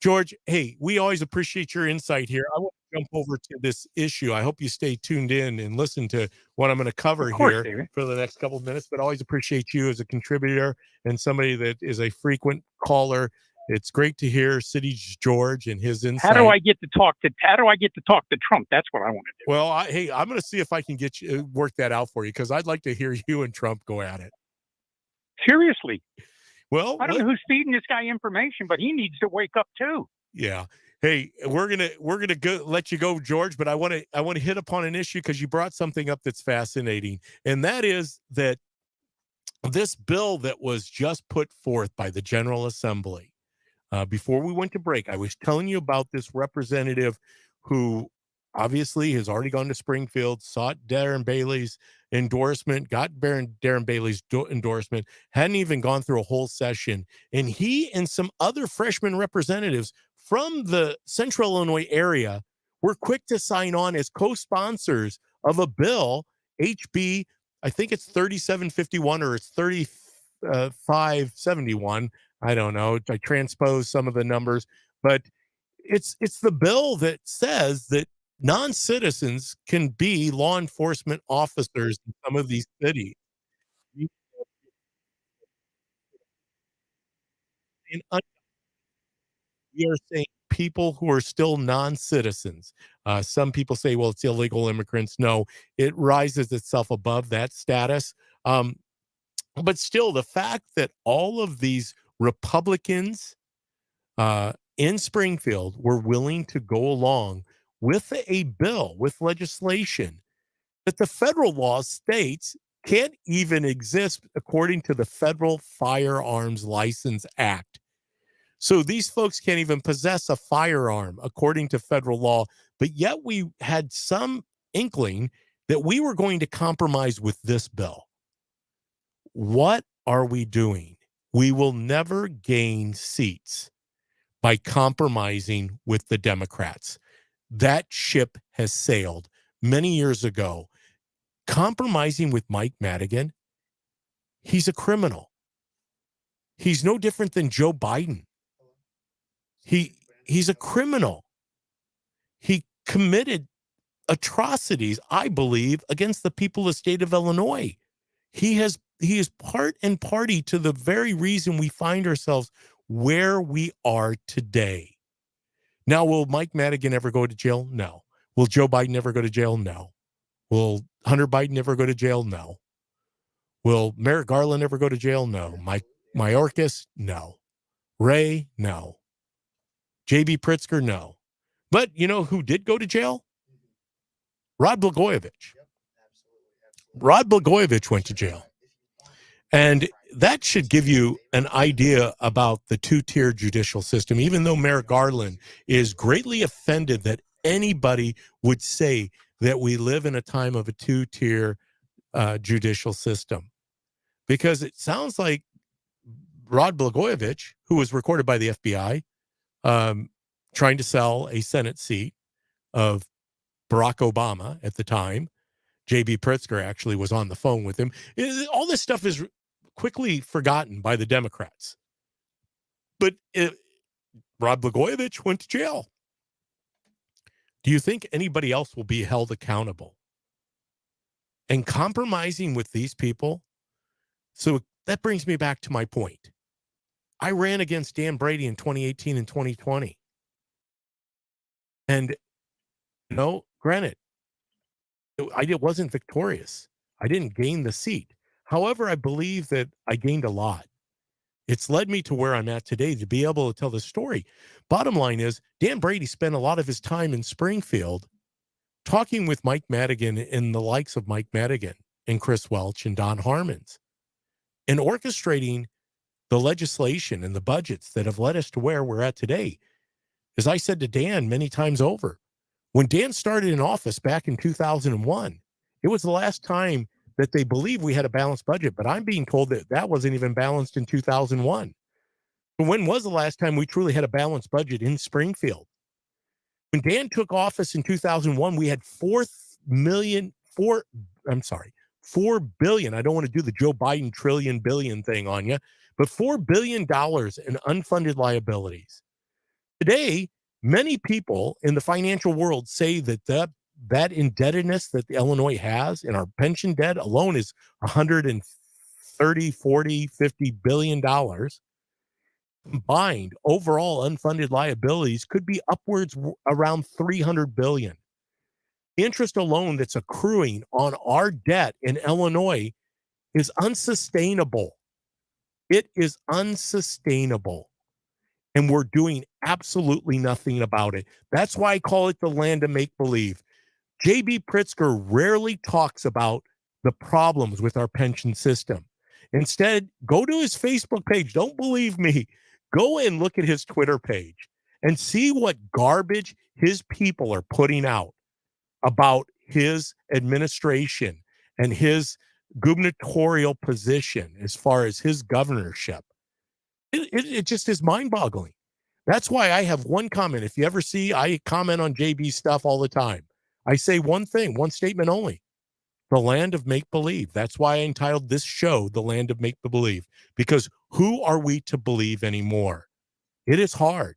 George, hey, we always appreciate your insight here. I want to jump over to this issue. I hope you stay tuned in and listen to what I'm going to cover Of course, here David. for the next couple of minutes, but always appreciate you as a contributor and somebody that is a frequent caller. It's great to hear City George and his insight. How do I get to talk to Trump? That's what I want to do. Well, hey, I'm going to see if I can get you work that out for you, because I'd like to hear you and Trump go at it. Seriously. Well, I don't know who's feeding this guy information, but he needs to wake up too. yeah. Hey, we're gonna go let you go, George, but I want to hit upon an issue because you brought something up that's fascinating, and that is that this bill that was just put forth by the General Assembly. Before we went to break, I was telling you about this representative who obviously has already gone to Springfield, sought Darren Bailey's endorsement, got Darren Bailey's endorsement, hadn't even gone through a whole session. And he and some other freshman representatives from the Central Illinois area were quick to sign on as co-sponsors of a bill, HB, I think it's 3751 or it's 3571. I don't know. I transpose some of the numbers, but it's the bill that says that non-citizens can be law enforcement officers in some of these cities. We are saying people who are still non-citizens. Some people say, well, it's illegal immigrants. No, it rises itself above that status. But still, the fact that all of these Republicans in Springfield were willing to go along with a bill, with legislation that the federal law states can't even exist according to the Federal Firearms License Act. So these folks can't even possess a firearm according to federal law, but yet we had some inkling that we were going to compromise with this bill. What are we doing? We will never gain seats by compromising with the Democrats. That ship has sailed many years ago. Compromising with Mike Madigan, he's a criminal. He's no different than Joe Biden. He's a criminal. He committed atrocities, I believe, against the people of the state of Illinois. He is part and party to the very reason we find ourselves where we are today. Now, will Mike Madigan ever go to jail? No. Will Joe Biden ever go to jail? No. Will Hunter Biden ever go to jail? No. Will Merrick Garland ever go to jail? No. Mike Mayorkas? No. Ray? No. J.B. Pritzker? No. But you know who did go to jail? Rod Blagojevich. Rod Blagojevich went to jail. And that should give you an idea about the two-tier judicial system, even though Merrick Garland is greatly offended that anybody would say that we live in a time of a two-tier judicial system, because it sounds like Rod Blagojevich, who was recorded by the FBI, trying to sell a Senate seat of Barack Obama at the time. J.B. Pritzker actually was on the phone with him. All this stuff is quickly forgotten by the Democrats. But Rod Blagojevich went to jail. Do you think anybody else will be held accountable? And compromising with these people? So that brings me back to my point. I ran against Dan Brady in 2018 and 2020. And, granted, I wasn't victorious. I didn't gain the seat. However, I believe that I gained a lot. It's led me to where I'm at today to be able to tell the story. Bottom line is, Dan Brady spent a lot of his time in Springfield talking with Mike Madigan and the likes of Mike Madigan and Chris Welch and Don Harmons, and orchestrating the legislation and the budgets that have led us to where we're at today. As I said to Dan many times over, when Dan started in office back in 2001, it was the last time that they believed we had a balanced budget, but I'm being told that that wasn't even balanced in 2001. When was the last time we truly had a balanced budget in Springfield? When Dan took office in 2001, we had $4 billion. I don't want to do the Joe Biden trillion billion thing on you, but $4 billion in unfunded liabilities. Today, many people in the financial world say that indebtedness that the Illinois has in our pension debt alone is 130, 40, 50 billion dollars. Combined overall unfunded liabilities could be upwards around 300 billion. Interest alone that's accruing on our debt in Illinois is unsustainable. It is unsustainable. And we're doing absolutely nothing about it. That's why I call it the land of make-believe. J.B. Pritzker rarely talks about the problems with our pension system. Instead, go to his Facebook page. Don't believe me. Go and look at his Twitter page and see what garbage his people are putting out about his administration and his gubernatorial position as far as his governorship. It just is mind-boggling. That's why I have one comment. If you ever see, I comment on JB's stuff all the time. I say one thing, one statement only: the land of make-believe. That's why I entitled this show The Land of Make-Believe, because who are we to believe anymore? It is hard.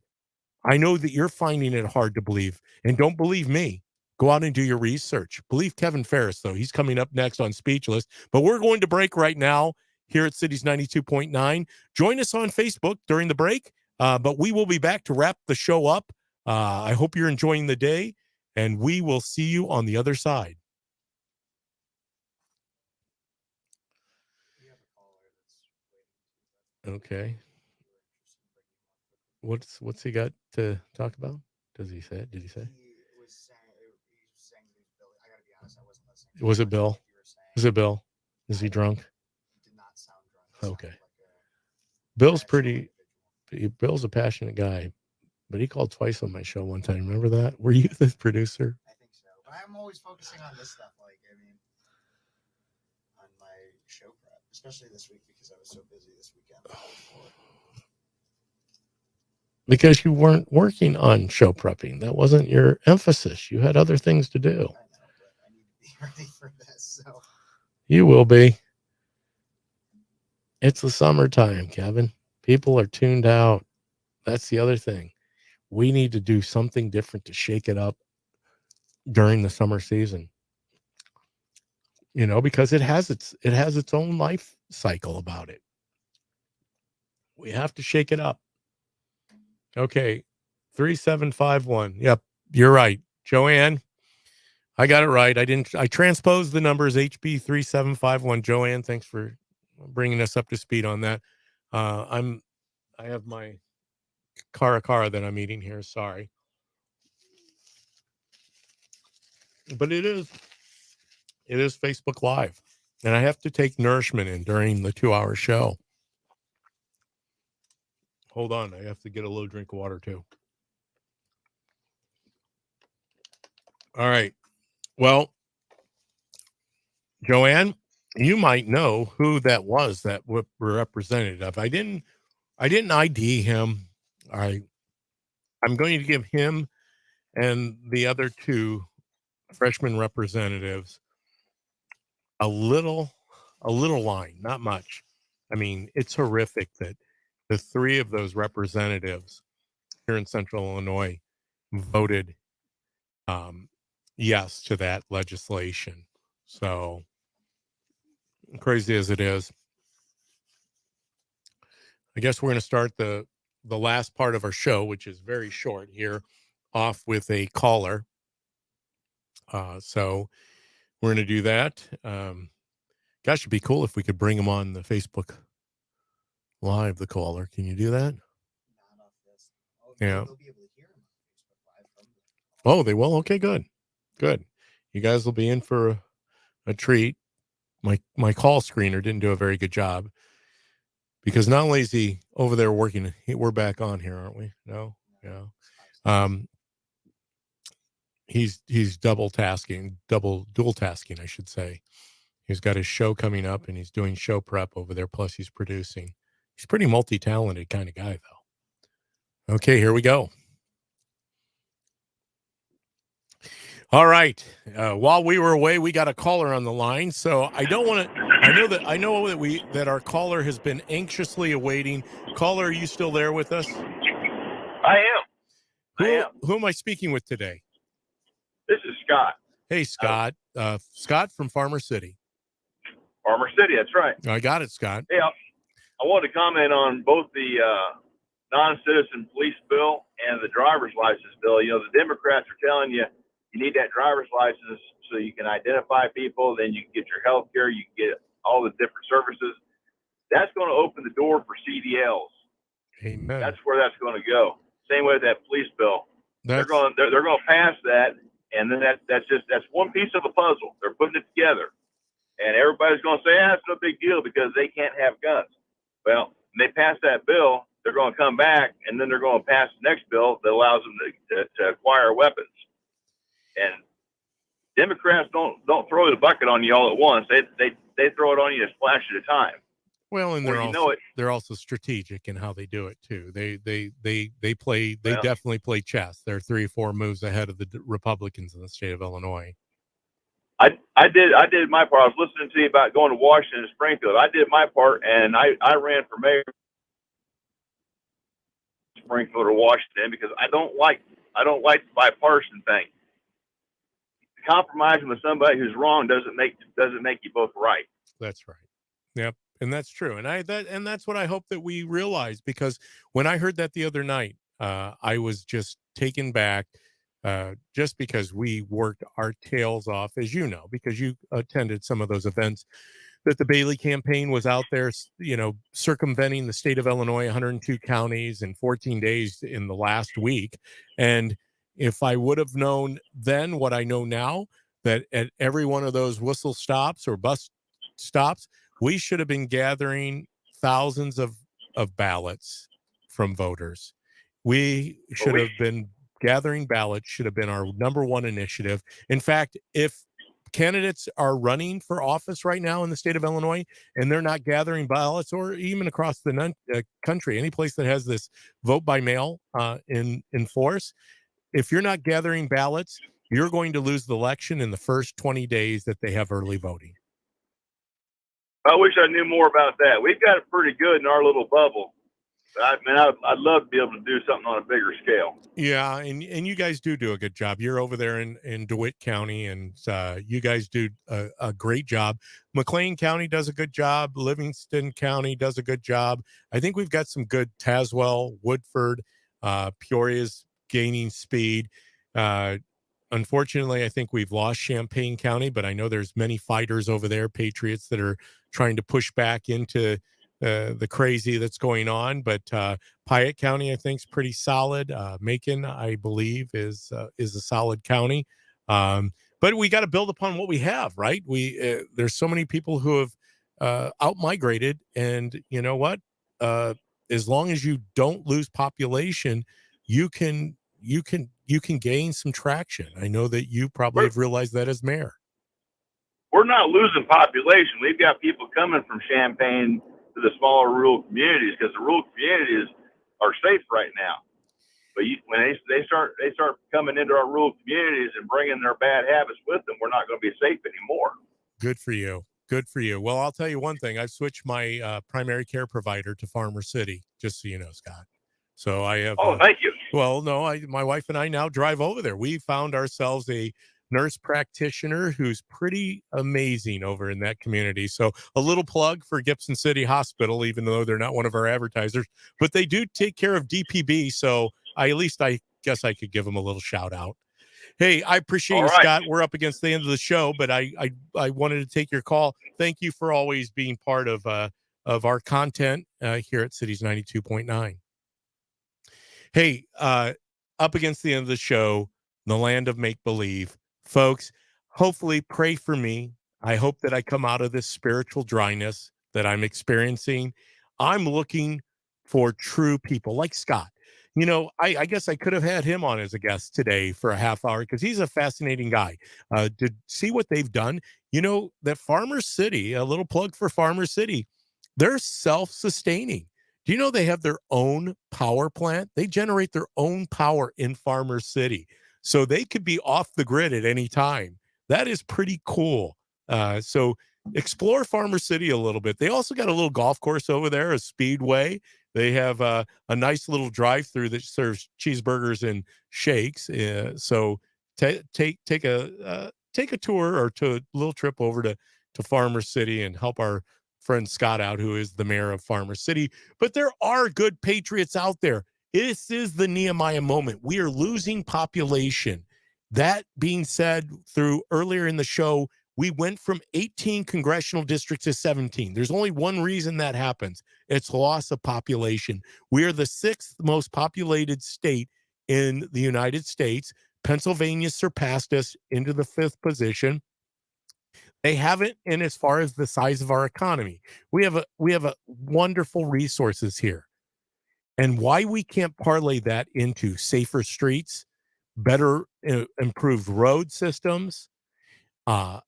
I know that you're finding it hard to believe, and don't believe me. Go out and do your research. Believe Kevin Ferris, though. He's coming up next on Speechless, but we're going to break right now here at Cities 92.9. Join us on Facebook during the break, but we will be back to wrap the show up. I hope you're enjoying the day, and we will see you on the other side. Okay. What's he got to talk about? Does he say it? Did he say? Was it Bill? Was it Bill? Is he drunk? Okay. Bill's Bill's a passionate guy, but he called twice on my show one time. Remember that? Were you the producer? I think so. But I'm always focusing on this stuff, on my show prep, especially this week because I was so busy this weekend. Because you weren't working on show prepping. That wasn't your emphasis. You had other things to do. I know, but I need to be ready for this. So you will be. It's the summertime, Kevin. People are tuned out. That's the other thing. We need to do something different to shake it up during the summer season. Because it has its own life cycle about it. We have to shake it up. Okay. 3751. Yep. You're right. Joanne, I got it right. I transposed the numbers HB 3751. Joanne, thanks for bringing us up to speed on that. I have my cara that I'm eating here. Sorry. But it is Facebook Live. And I have to take nourishment in during the 2-hour show. Hold on. I have to get a little drink of water too. All right. Well, Joanne, you might know who that was that we're representative. I didn't ID him. I'm going to give him and the other two freshman representatives a little line, not much. I mean, it's horrific that the three of those representatives here in Central Illinois voted yes to that legislation. So crazy as it is, I guess we're going to start the last part of our show, which is very short here, off with a caller. So we're going to do that. Gosh, it'd be cool if we could bring him on the Facebook Live, the caller. Can you do that? Not off this. Yeah. They'll be able to hear him on Facebook Live from Oh, they will? Okay, good. Good. You guys will be in for a treat. My call screener didn't do a very good job because not only is he over there working, we're back on here, aren't we? No? Yeah. He's dual tasking, I should say. He's got his show coming up and he's doing show prep over there. Plus he's producing. He's a pretty multi-talented kind of guy though. Okay, here we go. All right. While we were away, we got a caller on the line. So I don't want to. I know that our caller has been anxiously awaiting. Caller, are you still there with us? I am. Who am I speaking with today? This is Scott. Hey, Scott. Scott from Farmer City. Farmer City, that's right. I got it, Scott. Yeah, I wanted to comment on both the non-citizen police bill and the driver's license bill. You know, the Democrats are telling you need that driver's license so you can identify people, then you can get your health care, you can get all the different services. That's going to open the door for CDLs. Amen. That's where that's going to go. Same way with that police bill. They're going to pass that, and then that's one piece of the puzzle. They're putting it together, and everybody's going to say, it's no big deal because they can't have guns. Well, when they pass that bill, they're going to come back, and then they're going to pass the next bill that allows them to acquire weapons. And Democrats don't throw the bucket on you all at once. They throw it on you a splash at a time. Well, and they're also strategic in how they do it too. They definitely play chess. They're 3 or 4 moves ahead of the Republicans in the state of Illinois. I did my part. I was listening to you about going to Washington and Springfield. I did my part, and I ran for mayor of Springfield or Washington because I don't like the bipartisan thing. Compromising with somebody who's wrong doesn't make you both right. That's right. Yep. And that's true. And that's what I hope that we realize, because when I heard that the other night, I was just taken back, just because we worked our tails off, as you know, because you attended some of those events that the Bailey campaign was out there, circumventing the state of Illinois, 102 counties in 14 days in the last week. And if I would have known then what I know now, that at every one of those whistle stops or bus stops, we should have been gathering thousands of ballots from voters. We should have been gathering ballots, should have been our number one initiative. In fact, if candidates are running for office right now in the state of Illinois and they're not gathering ballots, or even across the country, any place that has this vote by mail in force, if you're not gathering ballots, you're going to lose the election in the first 20 days that they have early voting. I wish I knew more about that. We've got it pretty good in our little bubble. I'd love to be able to do something on a bigger scale. Yeah, and you guys do a good job. You're over there in DeWitt County, and you guys do a great job. McLean County does a good job. Livingston County does a good job. I think we've got some good. Tazewell, Woodford, Peoria's gaining speed. Unfortunately, I think we've lost Champaign County, but I know there's many fighters over there, patriots, that are trying to push back into the crazy that's going on. But Piatt County, I think, is pretty solid. Macon, I believe, is a solid county. But but we got to build upon what we have, right? There's so many people who have out-migrated, and you know what? As long as you don't lose population, you can gain some traction. I know that you probably have realized that as mayor. We're not losing population. We've got people coming from Champaign to the smaller rural communities because the rural communities are safe right now. But when they start coming into our rural communities and bringing their bad habits with them, we're not going to be safe anymore. Good for you. Good for you. Well, I'll tell you one thing. I've switched my primary care provider to Farmer City, just so you know, Scott. So I have. Oh, thank you. Well, no, my wife and I now drive over there. We found ourselves a nurse practitioner who's pretty amazing over in that community. So a little plug for Gibson City Hospital, even though they're not one of our advertisers, but they do take care of DPB. So I guess I could give them a little shout out. Hey, I appreciate you, Scott. We're up against the end of the show, but I wanted to take your call. Thank you for always being part of our content here at Cities 92.9. Hey, up against the end of the show, the land of make-believe. Folks, hopefully pray for me. I hope that I come out of this spiritual dryness that I'm experiencing. I'm looking for true people like Scott. You know, I guess I could have had him on as a guest today for a half hour because he's a fascinating guy. To see what they've done, you know, that Farmer City, a little plug for Farmer City, they're self-sustaining. Do you know they have their own power plant? They generate their own power in Farmer City. So they could be off the grid at any time. That is pretty cool. So explore Farmer City a little bit. They also got a little golf course over there, a speedway. They have a nice little drive-through that serves cheeseburgers and shakes. So take a tour or a little trip over to Farmer City and help our friend Scott out, who is the mayor of Farmer City. But there are good patriots out there. This is the Nehemiah moment. We are losing population. That being said, through earlier in the show, we went from 18 congressional districts to 17. There's only one reason that happens. It's loss of population. We are the 6th most populated state in the United States. Pennsylvania surpassed us into the 5th position. They haven't, in as far as the size of our economy. We have a wonderful resources here. And why we can't parlay that into safer streets, better improved road systems, a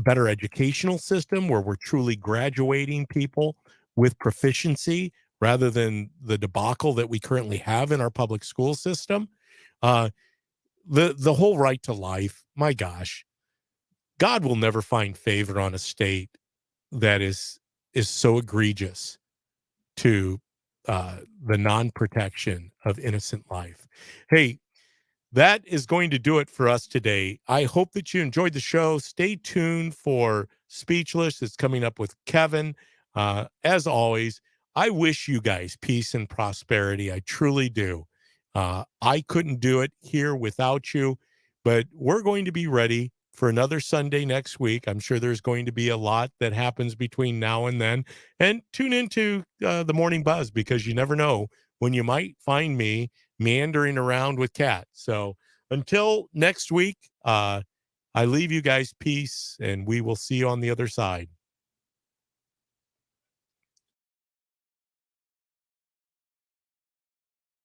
better educational system where we're truly graduating people with proficiency rather than the debacle that we currently have in our public school system. The whole right to life, my gosh, God will never find favor on a state that is so egregious to the non-protection of innocent life. Hey, that is going to do it for us today. I hope that you enjoyed the show. Stay tuned for Speechless. It's coming up with Kevin. As always, I wish you guys peace and prosperity. I truly do. I couldn't do it here without you, but we're going to be ready for another Sunday next week. I'm sure there's going to be a lot that happens between now and then. And tune into the Morning Buzz, because you never know when you might find me meandering around with Kat. So until next week, I leave you guys peace, and we will see you on the other side.